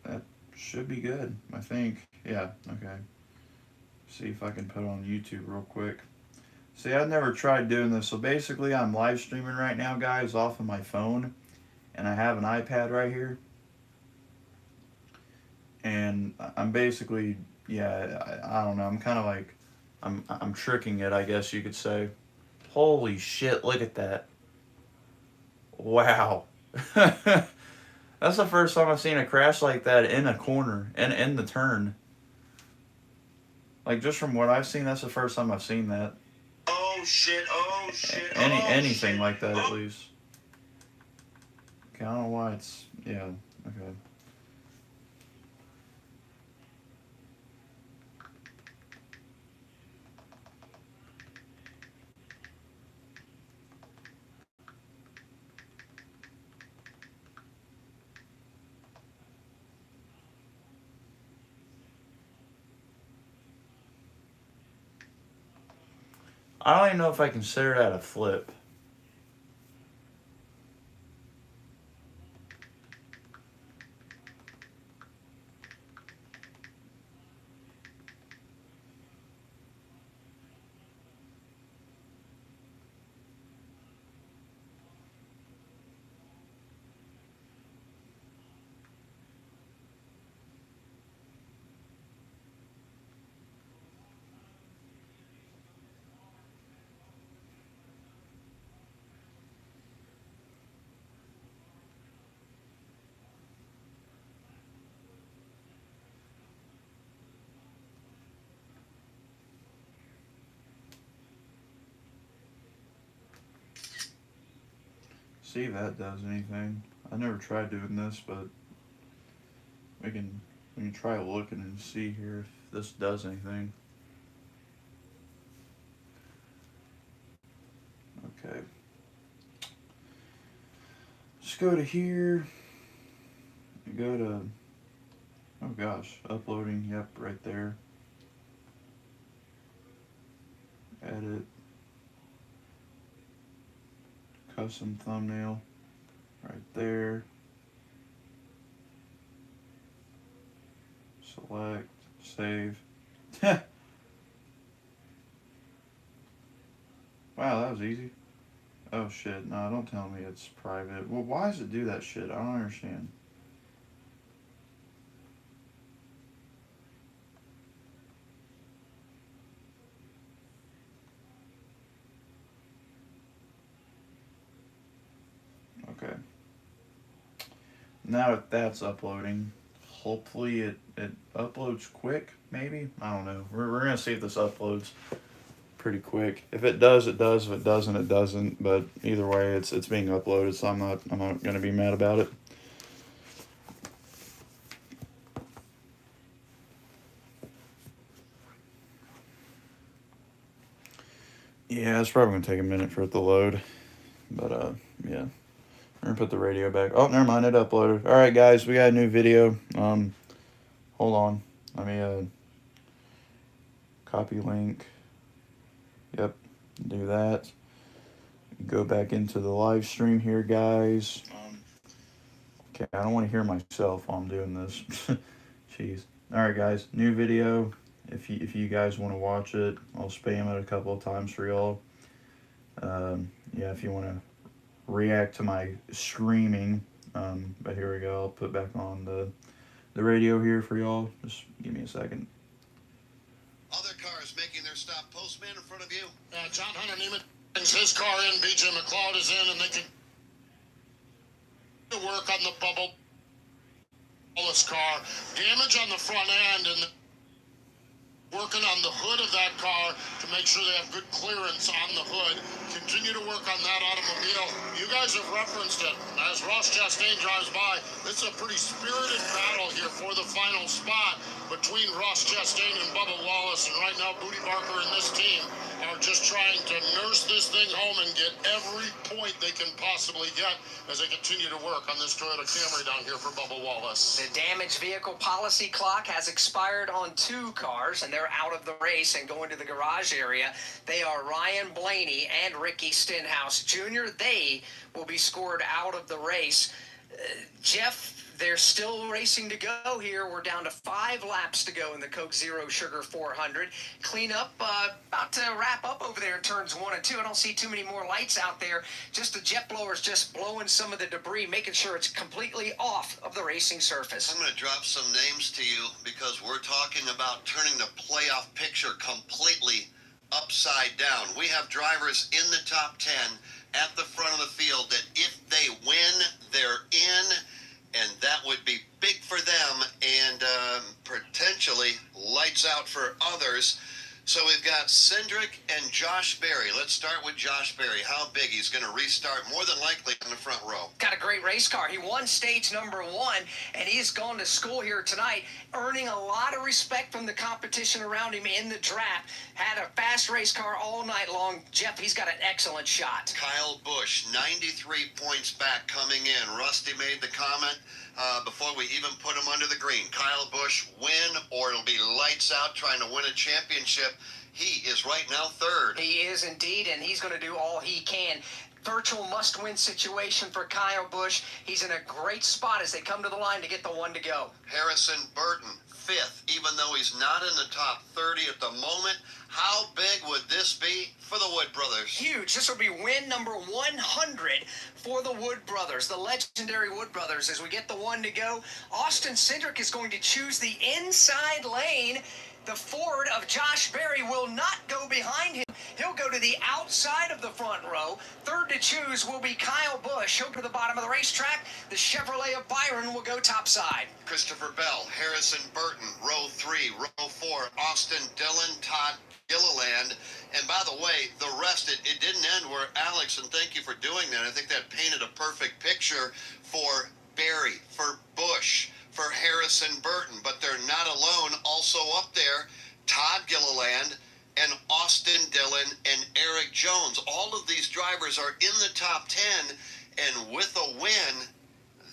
That should be good, I think. Yeah, okay. See if I can put it on YouTube real quick. See, I've never tried doing this. So basically, I'm live streaming right now, guys, off of my phone. And I have an iPad right here. And I'm basically, yeah, I don't know. I'm kind of like, I'm tricking it, I guess you could say. Holy shit, look at that. Wow. That's the first time I've seen a crash like that in a corner, in the turn. Like, just from what I've seen, that's the first time I've seen that. Oh shit, oh shit, Anything shit. like that, at least. Okay, I don't know why it's, yeah, okay. I don't even know if I consider that a flip. See if that does anything. I never tried doing this, but we can try looking and see here if this does anything. Okay. Just go to here. Go to, oh gosh, uploading, yep, right there. Edit. Custom thumbnail. Right there. Select. Save. Wow, that was easy. Oh shit, no, don't tell me it's private. Well, why does it do that shit? I don't understand. Okay. Now if that's uploading, hopefully it uploads quick, maybe? I don't know. We're gonna see if this uploads pretty quick. If it does, it does. If it doesn't, it doesn't. But either way, it's being uploaded, so I'm not gonna be mad about it. Yeah, it's probably gonna take a minute for it to load. But yeah. We're gonna put the radio back. Oh, never mind, it uploaded. Alright guys, we got a new video. Hold on. Let me copy link. Yep, do that. Go back into the live stream here, guys. Okay, I don't want to hear myself while I'm doing this. Jeez. Alright guys, new video. If you guys want to watch it, I'll spam it a couple of times for y'all. Yeah, if you want to react to my screaming. But here we go. I'll put back on the radio here for y'all. Just give me a second. Other cars making their stop. Postman in front of you. John Hunter Neiman brings his car in. BJ McLeod is in, and they can work on the bubble. This car, damage on the front end, and working on the hood of that car to make sure they have good clearance on the hood. Continue to work on that automobile. You guys have referenced it. As Ross Chastain drives by, it's a pretty spirited battle here for the final spot between Ross Chastain and Bubba Wallace. And right now, Booty Barker and this team are just trying to nurse this thing home and get every point they can possibly get as they continue to work on this Toyota Camry down here for Bubba Wallace. The damaged vehicle policy clock has expired on 2 cars, and they're out of the race and going to the garage area. They are Ryan Blaney and Ricky Stenhouse Jr. They will be scored out of the race. Jeff, they're still racing to go here. We're down to 5 laps to go in the Coke Zero Sugar 400. Cleanup about to wrap up over there in turns 1 and 2. I don't see too many more lights out there. Just the jet blowers just blowing some of the debris, making sure it's completely off of the racing surface. I'm going to drop some names to you because we're talking about turning the playoff picture completely upside down. We have drivers in the top 10 at the front of the field that if they win, they're in. And that would be big for them and potentially lights out for others. So we've got Cindric and Josh Berry. Let's start with Josh Berry. How big? He's going to restart more than likely in the front row. Got a great race car. He won stage number 1, and he's gone to school here tonight, earning a lot of respect from the competition around him in the draft. Had a fast race car all night long. Jeff, he's got an excellent shot. Kyle Busch, 93 points back coming in. Rusty made the comment before we even put him under the green. Kyle Busch, win or it'll be lights out trying to win a championship. He is right now 3rd. He is indeed, and he's going to do all he can. Virtual must-win situation for Kyle Busch. He's in a great spot as they come to the line to get the 1 to go. Harrison Burton, 5th, even though he's not in the top 30 at the moment. How big would this be for the Wood Brothers? Huge. This will be win number 100 for the Wood Brothers, the legendary Wood Brothers. As we get the 1 to go, Austin Cindric is going to choose the inside lane. The Ford of Josh Berry will not go behind him. He'll go to the outside of the front row. 3rd to choose will be Kyle Busch. He'll go to the bottom of the racetrack. The Chevrolet of Byron will go topside. Christopher Bell, Harrison Burton, row 3, row 4, Austin Dillon, Todd Gilliland. And by the way, the rest, it didn't end where Alex, and thank you for doing that. I think that painted a perfect picture for Berry, for Busch, for Harrison Burton, but they're not alone. Also up there, Todd Gilliland and Austin Dillon and Eric Jones. All of these drivers are in the top 10, and with a win,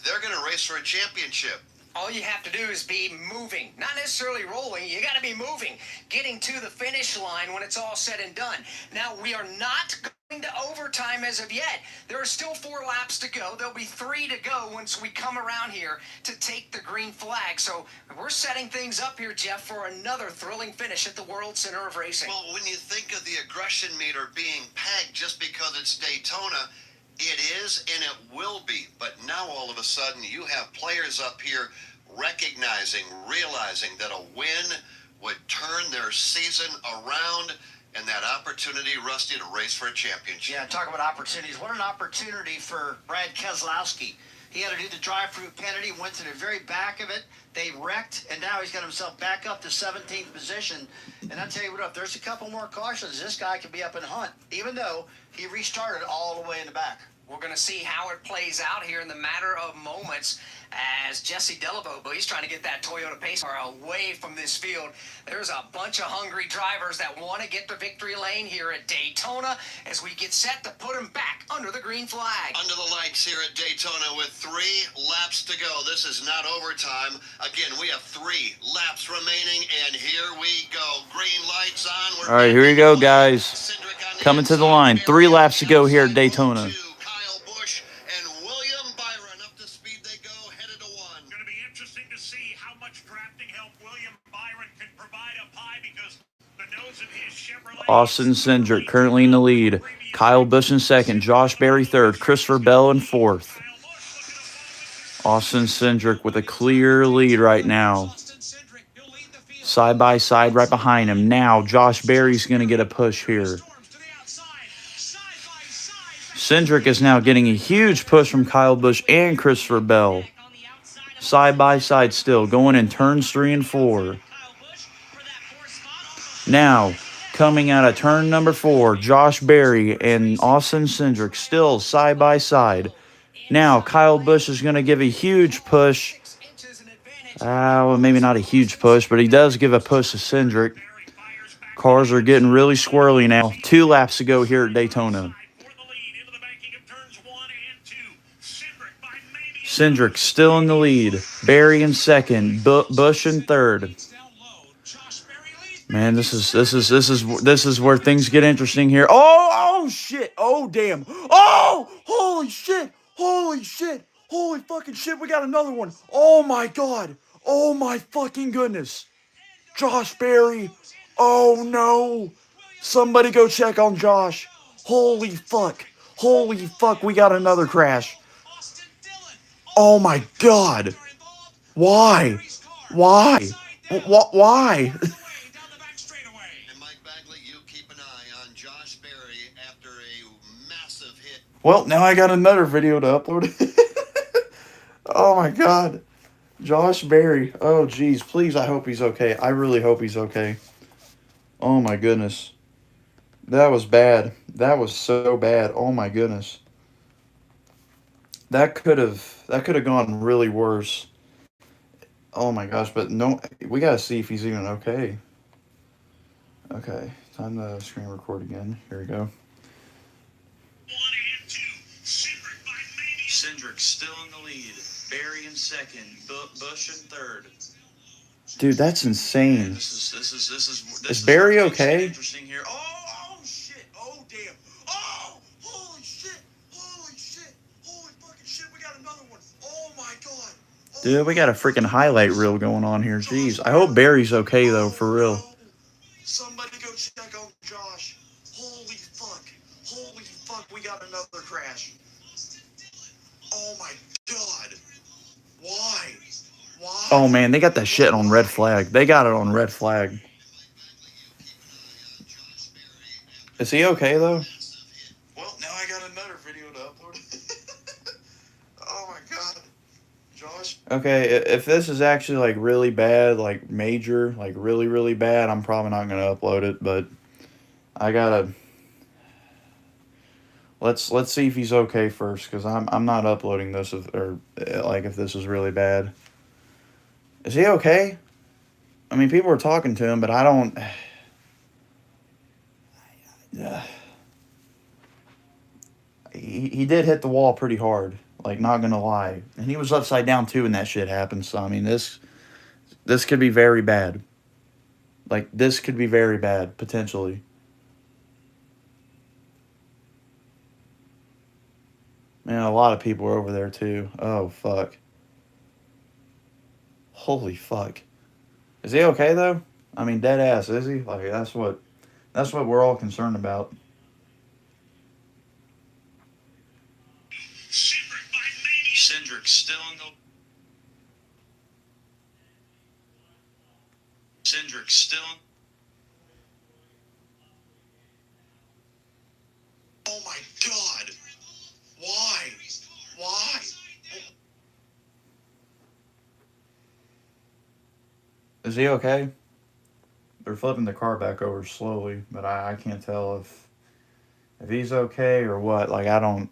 they're going to race for a championship. All you have to do is be moving, not necessarily rolling. You got to be moving, getting to the finish line when it's all said and done. Now, we are not to overtime as of yet. There are still 4 laps to go. There'll be 3 to go once we come around here to take the green flag. So we're setting things up here, Jeff, for another thrilling finish at the World Center of Racing. Well, when you think of the aggression meter being pegged just because it's Daytona, it is and it will be. But now all of a sudden you have players up here recognizing, realizing that a win would turn their season around. And that opportunity, Rusty, to race for a championship. Yeah, talk about opportunities. What an opportunity for Brad Keselowski. He had to do the drive-through penalty, went to the very back of it. They wrecked, and now he's got himself back up to 17th position. And I tell you what, if there's a couple more cautions, this guy could be up and hunt, even though he restarted all the way in the back. We're going to see how it plays out here in the matter of moments as Jesse Delaveau, but he's trying to get that Toyota Pace car away from this field. There's a bunch of hungry drivers that want to get to victory lane here at Daytona as we get set to put him back under the green flag. Under the lights here at Daytona with 3 laps to go. This is not overtime. Again, we have 3 laps remaining, and here we go. Green lights on. All right, here we go, guys. Coming to the line. 3 laps to go here at Daytona. Austin Cindric currently in the lead. Kyle Busch in second. Josh Berry third. Christopher Bell in fourth. Austin Cindric with a clear lead right now. Side by side right behind him. Now Josh Berry's going to get a push here. Cindric is now getting a huge push from Kyle Busch and Christopher Bell. Side by side still. Going in turns 3 and 4. Now, coming out of turn number 4, Josh Berry and Austin Cindric still side by side. Now, Kyle Busch is going to give a huge push. Well, maybe not a huge push, but he does give a push to Cindric. Cars are getting really squirrely now. 2 laps to go here at Daytona. Cindric still in the lead. Berry in second. Busch in third. Man, this is where things get interesting here. Oh shit. Oh damn. Oh, holy shit. Holy shit. Holy fucking shit. We got another one. Oh my god. Oh my fucking goodness. Josh Berry. Oh no. Somebody go check on Josh. Holy fuck. Holy fuck. We got another crash. Oh my god. Why? Why? Why? Well, now I got another video to upload. Oh my god. Josh Berry. Oh geez. Please, I hope he's okay. I really hope he's okay. Oh my goodness. That was bad. That was so bad. Oh my goodness. That could have gone really worse. Oh my gosh, but no, we gotta see if he's even okay. Okay, time to screen record again. Here we go. Cindric still in the lead. Berry in second. Busch in third. Dude, that's insane. Is Berry okay? Interesting here. Oh shit. Oh damn. Oh, holy shit. Holy shit. Holy fucking shit. We got another one. Oh my god. Dude, we got a freaking highlight reel going on here. Jeez. I hope Barry's okay though, for real. Somebody go check on Josh. Holy fuck. Holy fuck. We got another crash. Oh my god. Why? Why? Oh man, they got that shit on red flag. They got it on red flag. Is he okay though? Well, now I got another video to upload. Oh my god. Josh. Okay, if this is actually like really bad, like major, like really, really bad, I'm probably not gonna upload it, but I gotta let's see if he's okay first, because I'm not uploading this if this is really bad. Is he okay? I mean, people are talking to him, but I don't. He did hit the wall pretty hard, like, not gonna lie, and he was upside down too when that shit happened. So I mean, this could be very bad. Like, this could be very bad potentially. Man, a lot of people are over there too. Oh, fuck. Holy fuck. Is he okay, though? I mean, dead ass, is he? Like, that's what we're all concerned about. Cindric's still in the... Cindric's still in... Oh my God! Why? Why? Is he okay? They're flipping the car back over slowly, but I can't tell if he's okay or what. Like, I don't...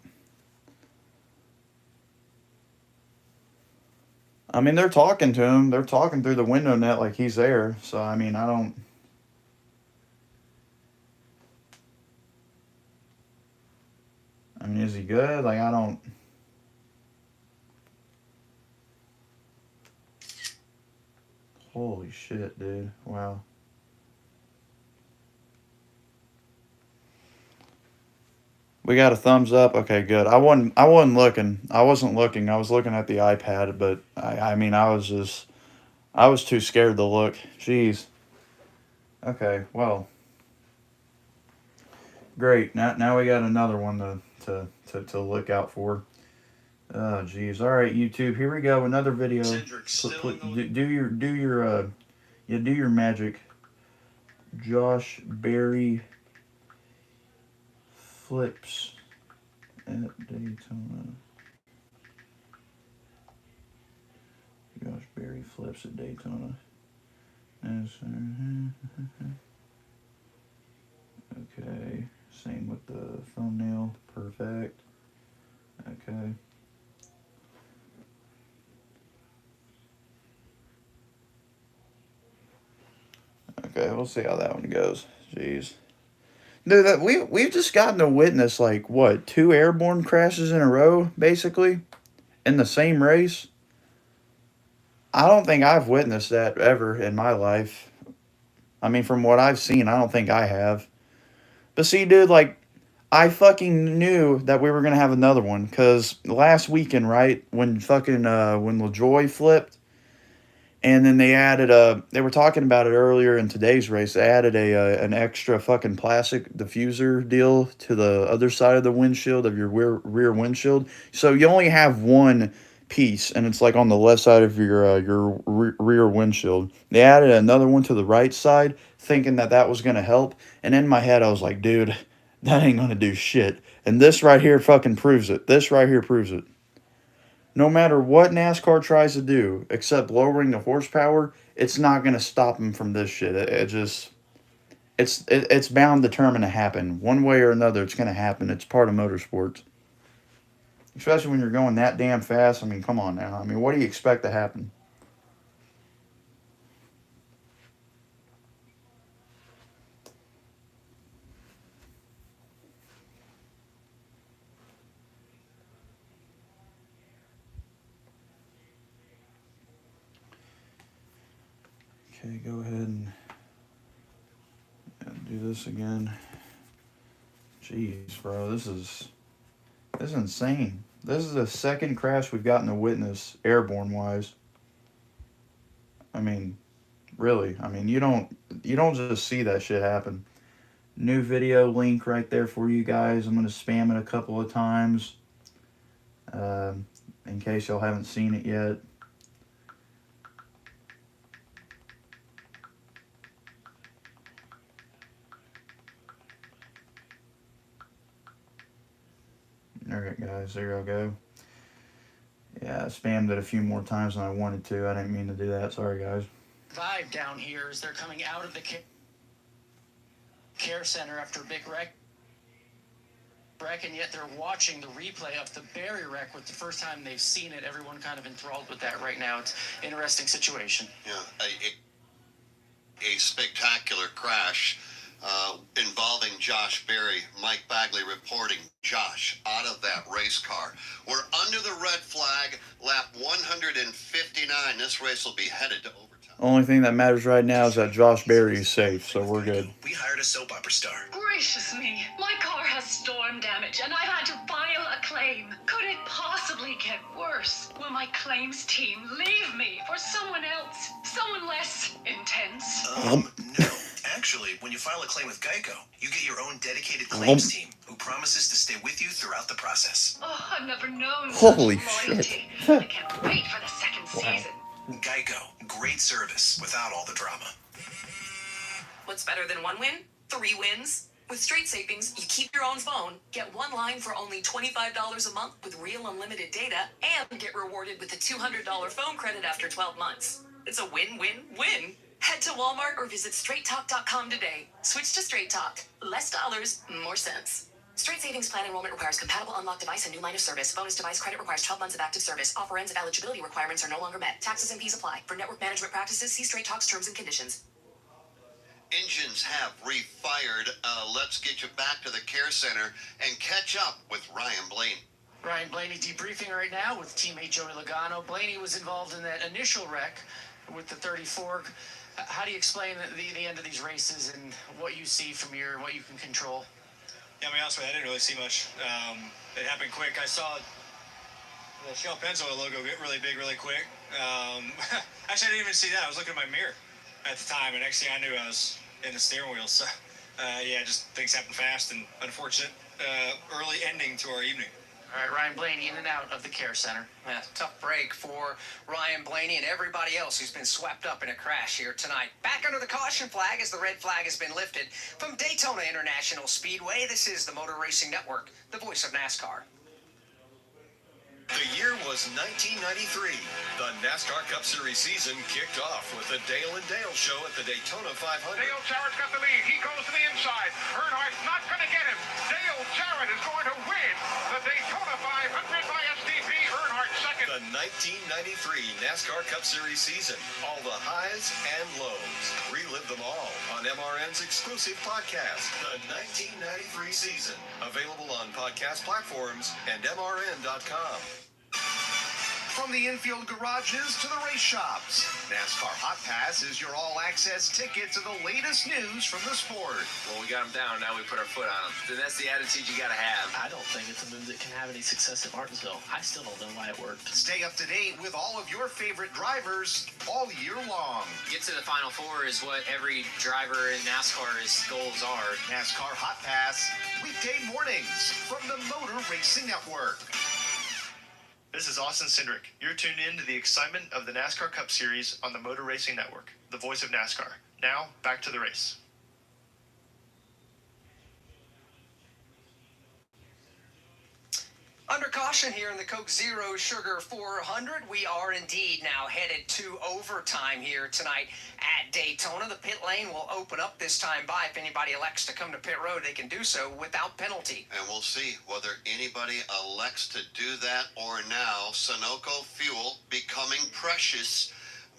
I mean, they're talking to him. They're talking through the window net like he's there. So, I mean, I don't... I mean, is he good? Like, I don't... Holy shit, dude. Wow. We got a thumbs up. Okay, good. I wasn't looking. I wasn't looking. I was looking at the iPad, but I mean, I was too scared to look. Jeez. Okay, well. Great. Now we got another one to look out for. Oh, jeez. All right, YouTube. Here we go. Another video. Do your magic. Josh Berry flips at Daytona. Josh Berry flips at Daytona. Okay. Same with the thumbnail. Perfect. Okay. Okay, we'll see how that one goes. Jeez. Dude, that we've just gotten to witness, like, what, 2 airborne crashes in a row, basically, in the same race? I don't think I've witnessed that ever in my life. I mean, from what I've seen, I don't think I have. But see, dude, like, I fucking knew that we were going to have another one, because last weekend, right, when fucking, when LaJoy flipped, and then they added they were talking about it earlier in today's race. They added an extra fucking plastic diffuser deal to the other side of the windshield of your rear windshield. So you only have one piece, and it's like on the left side of your rear windshield. They added another one to the right side, thinking that was gonna help. And in my head, I was like, dude, that ain't gonna do shit. And this right here fucking proves it. This right here proves it. No matter what NASCAR tries to do, except lowering the horsepower, it's not going to stop them from this shit. It's bound determined to happen. One way or another, it's going to happen. It's part of motorsports. Especially when you're going that damn fast. I mean, come on now. I mean, what do you expect to happen? Okay, go ahead and do this again. Jeez, bro, this is insane. This is the second crash we've gotten to witness airborne wise. I mean, really. I mean, you don't just see that shit happen. New video link right there for you guys. I'm going to spam it a couple of times in case y'all haven't seen it yet. Alright guys, there I go. Yeah, I spammed it a few more times than I wanted to. I didn't mean to do that. Sorry guys. Vibe down here as they're coming out of the care center after a big wreck, and yet they're watching the replay of the Berry wreck with the first time they've seen it. Everyone kind of enthralled with that right now. It's an interesting situation. Yeah, a spectacular crash. involving Josh Berry. Mike Bagley reporting Josh out of that race car. We're under the red flag, lap 159. This race will be headed to overtime. Only thing that matters right now is that Josh Berry is safe, so we're good. We hired a soap opera star. Gracious me, my car has storm damage and I've had to file a claim. Could it possibly get worse? Will my claims team leave me for someone else? Someone less intense? No. Actually, when you file a claim with Geico, you get your own dedicated claims team who promises to stay with you throughout the process. Oh, I've never known Holy such loyalty. shit. I can't wait for the second season. Geico. Great service without all the drama. What's better than one win? 3 wins. With Straight Savings, you keep your own phone, get one line for only $25 a month with real unlimited data, and get rewarded with a $200 phone credit after 12 months. It's a win-win-win. Head to Walmart or visit straighttalk.com today. Switch to Straight Talk. Less dollars, more sense. Straight Savings Plan enrollment requires compatible unlocked device and new line of service. Bonus device credit requires 12 months of active service. Offer ends if eligibility requirements are no longer met. Taxes and fees apply. For network management practices, see Straight Talk's terms and conditions. Engines have refired. Let's get you back to the care center and catch up with Ryan Blaney. Ryan Blaney debriefing right now with teammate Joey Logano. Blaney was involved in that initial wreck with the 34. How do you explain the end of these races and what you see from what you can control? Yeah, I'll be honest with you, I didn't really see much. It happened quick. I saw the Shell Pennzoil logo get really big really quick. Actually, I didn't even see that. I was looking at my mirror at the time, and next thing I knew, I was in the steering wheel. So, yeah, just things happen fast, and unfortunate early ending to our evening. All right, Ryan Blaney in and out of the care center. Yeah, tough break for Ryan Blaney and everybody else who's been swept up in a crash here tonight. Back under the caution flag as the red flag has been lifted from Daytona International Speedway. This is the Motor Racing Network, the voice of NASCAR. The year was 1993. The NASCAR Cup Series season kicked off with the Dale and Dale show at the Daytona 500. Dale Jarrett's got the lead. He goes to the inside. Earnhardt's not going to get him. Dale Jarrett is going to win the Daytona 500 by SDP. Earnhardt second. The 1993 NASCAR Cup Series season. All the highs and lows. Relive them all on MRN's exclusive podcast, The 1993 Season. Available on podcast platforms and MRN.com. From the infield garages to the race shops, NASCAR Hot Pass is your all-access ticket to the latest news from the sport. Well, we got them down, now we put our foot on them. Then that's the attitude you got to have. I don't think it's a move that can have any success at Martinsville. I still don't know why it worked. Stay up to date with all of your favorite drivers all year long. Get to the Final Four is what every driver in NASCAR's goals are. NASCAR Hot Pass, weekday mornings from the Motor Racing Network. This is Austin Cindric. You're tuned in to the excitement of the NASCAR Cup Series on the Motor Racing Network, the voice of NASCAR. Now, back to the race. Under caution here in the Coke Zero Sugar 400, we are indeed now headed to overtime here tonight at Daytona. The pit lane will open up this time by. If anybody elects to come to pit road, they can do so without penalty. And we'll see whether anybody elects to do that or now. Sunoco fuel becoming precious.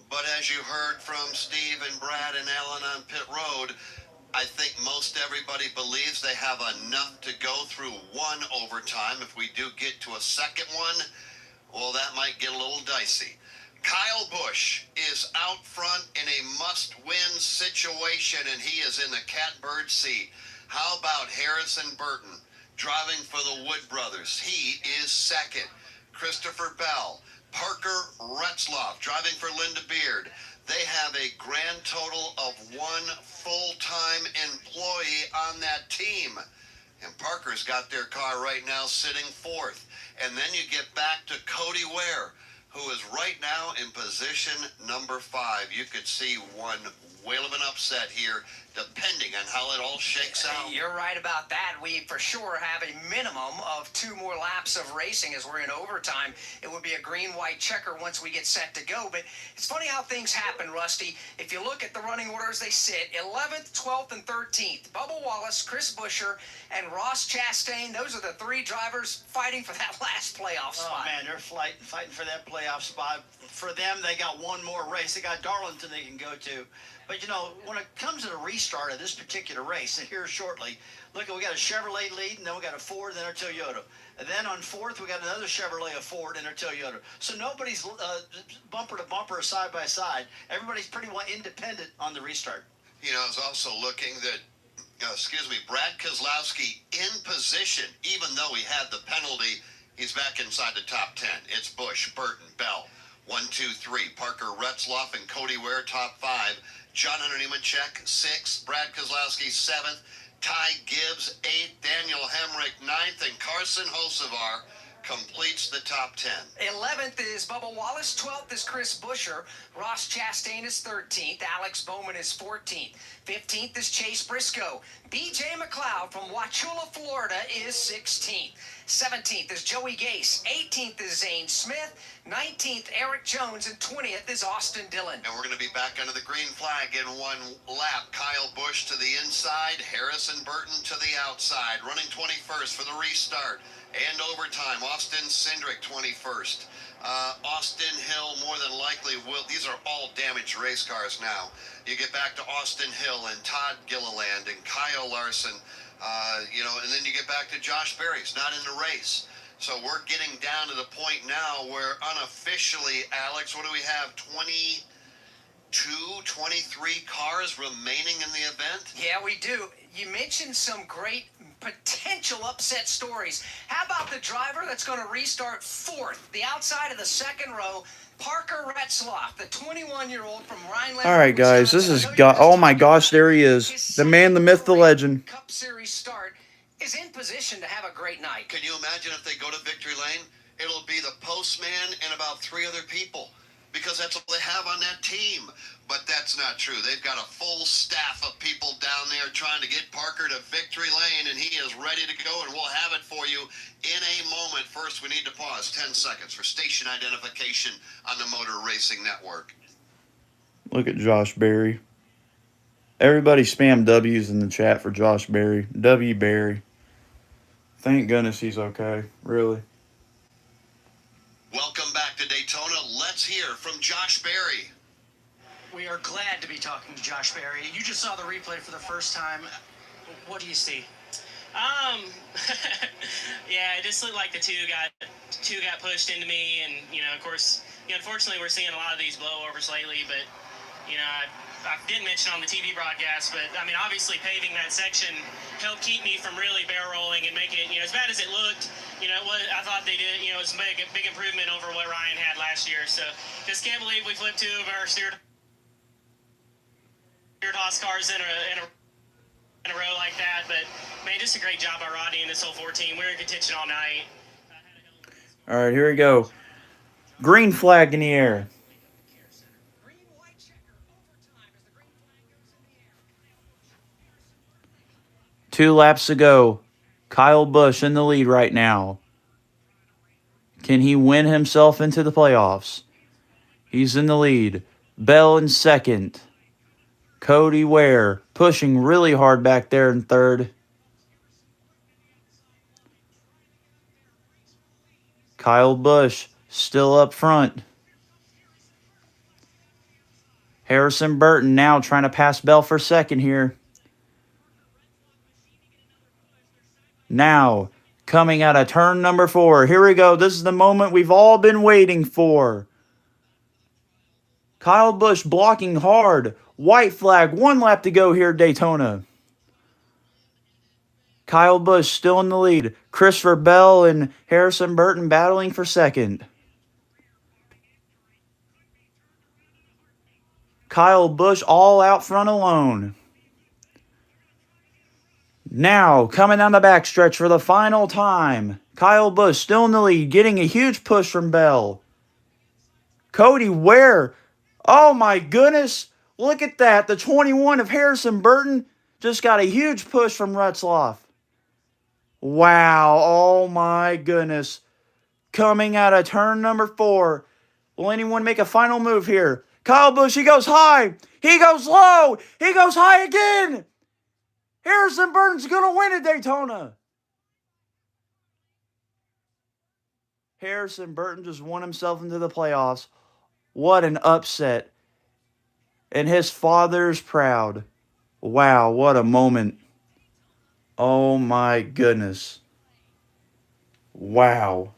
But as you heard from Steve and Brad and Alan on pit road, I think most everybody believes they have enough to go through one overtime. If we do get to a second one, well, that might get a little dicey. Kyle Busch is out front in a must-win situation, and he is in the catbird seat. How about Harrison Burton driving for the Wood Brothers? He is second. Christopher Bell, Parker Retzlaff driving for Linda Beard. They have a grand total of one full-time employee on that team. And Parker's got their car right now sitting fourth. And then you get back to Cody Ware, who is right now in position number 5. You could see one whale of an upset here, depending on how it all shakes out. You're right about that. We for sure have a minimum of 2 more laps of racing as we're in overtime. It would be a green-white checker once we get set to go. But it's funny how things happen, Rusty. If you look at the running orders, they sit 11th, 12th, and 13th. Bubba Wallace, Chris Buescher, and Ross Chastain. Those are the 3 drivers fighting for that last playoff spot. Oh, man, they're fighting for that playoff playoff spot. For them, they got one more race. They got Darlington they can go to. But, you know, when it comes to the restart of this particular race, and here shortly, look, we got a Chevrolet lead, and then we got a Ford, then a Toyota. And then on fourth, we got another Chevrolet, a Ford, and a Toyota. So nobody's bumper to bumper or side by side. Everybody's pretty well independent on the restart. You know, I was also looking that, Brad Keselowski in position, even though he had the penalty, he's back inside the top 10. It's Busch, Burton, Bell, 1, 2, 3. Parker Retzlaff and Cody Ware, top 5. John Hunter Nemechek, 6. Brad Keselowski, 7th. Ty Gibbs, 8th. Daniel Hemrick, 9th. And Carson Hocevar completes the top 10. 11th is Bubba Wallace. 12th is Chris Buescher. Ross Chastain is 13th. Alex Bowman is 14th. 15th is Chase Briscoe. B.J. McLeod from Wauchula, Florida is 16th. 17th is Joey Gase. 18th is Zane Smith. 19th, Eric Jones. And 20th is Austin Dillon. And we're going to be back under the green flag in one lap. Kyle Busch to the inside. Harrison Burton to the outside. Running 21st for the restart. And overtime, Austin Cindric 21st. Austin Hill more than likely will. These are all damaged race cars now. You get back to Austin Hill and Todd Gilliland and Kyle Larson, and then you get back to Josh Berry. He's not in the race. So we're getting down to the point now where unofficially, Alex, what do we have? 23 cars remaining in the event? Yeah, we do. You mentioned some great potential upset stories. How about the driver that's going to restart fourth, the outside of the second row, Parker Retzlaff, the 21-year-old from Rhineland. All right, guys, this is oh my gosh, there he is, the man, the myth, the legend. Cup Series start is in position to have a great night. Can you imagine if they go to victory lane? It'll be the postman and about 3 other people, because that's all they have on that team. But that's not true. They've got a full staff of people down there trying to get Parker to victory lane, and he is ready to go, and we'll have it for you in a moment. First, we need to pause 10 seconds for station identification on the Motor Racing Network. Look at Josh Berry. Everybody spam W's in the chat for Josh Berry. W. Berry. Thank goodness he's okay. Really. Welcome back to Daytona. Let's hear from Josh Berry. We are glad to be talking to Josh Berry. You just saw the replay for the first time. What do you see? Yeah, it just looked like the two got pushed into me, and of course, unfortunately, we're seeing a lot of these blowovers lately. But I didn't mention on the TV broadcast, but I mean, obviously, paving that section helped keep me from really barrel rolling and make it as bad as it looked. I thought they did. It was a big improvement over what Ryan had last year. So just can't believe we flipped 2 of our steer toss cars in a row like that. But man, just a great job by Rodney and this whole 14. We were in contention all night. All right, here we go. Green flag in the air. Two laps to go. Kyle Busch in the lead right now. Can he win himself into the playoffs? He's in the lead. Bell in second. Cody Ware pushing really hard back there in third. Kyle Busch still up front. Harrison Burton now trying to pass Bell for second here. Now, coming out of turn number 4. Here we go. This is the moment we've all been waiting for. Kyle Busch blocking hard. White flag. 1 lap to go here at Daytona. Kyle Busch still in the lead. Christopher Bell and Harrison Burton battling for second. Kyle Busch all out front alone. Now, coming down the backstretch for the final time. Kyle Busch still in the lead, getting a huge push from Bell. Cody Ware. Oh my goodness. Look at that. The 21 of Harrison Burton just got a huge push from Retzlaff. Wow. Oh my goodness. Coming out of turn number 4. Will anyone make a final move here? Kyle Busch, he goes high. He goes low. He goes high again. Harrison Burton's going to win at Daytona. Harrison Burton just won himself into the playoffs. What an upset. And his father's proud. Wow, what a moment. Oh my goodness. Wow.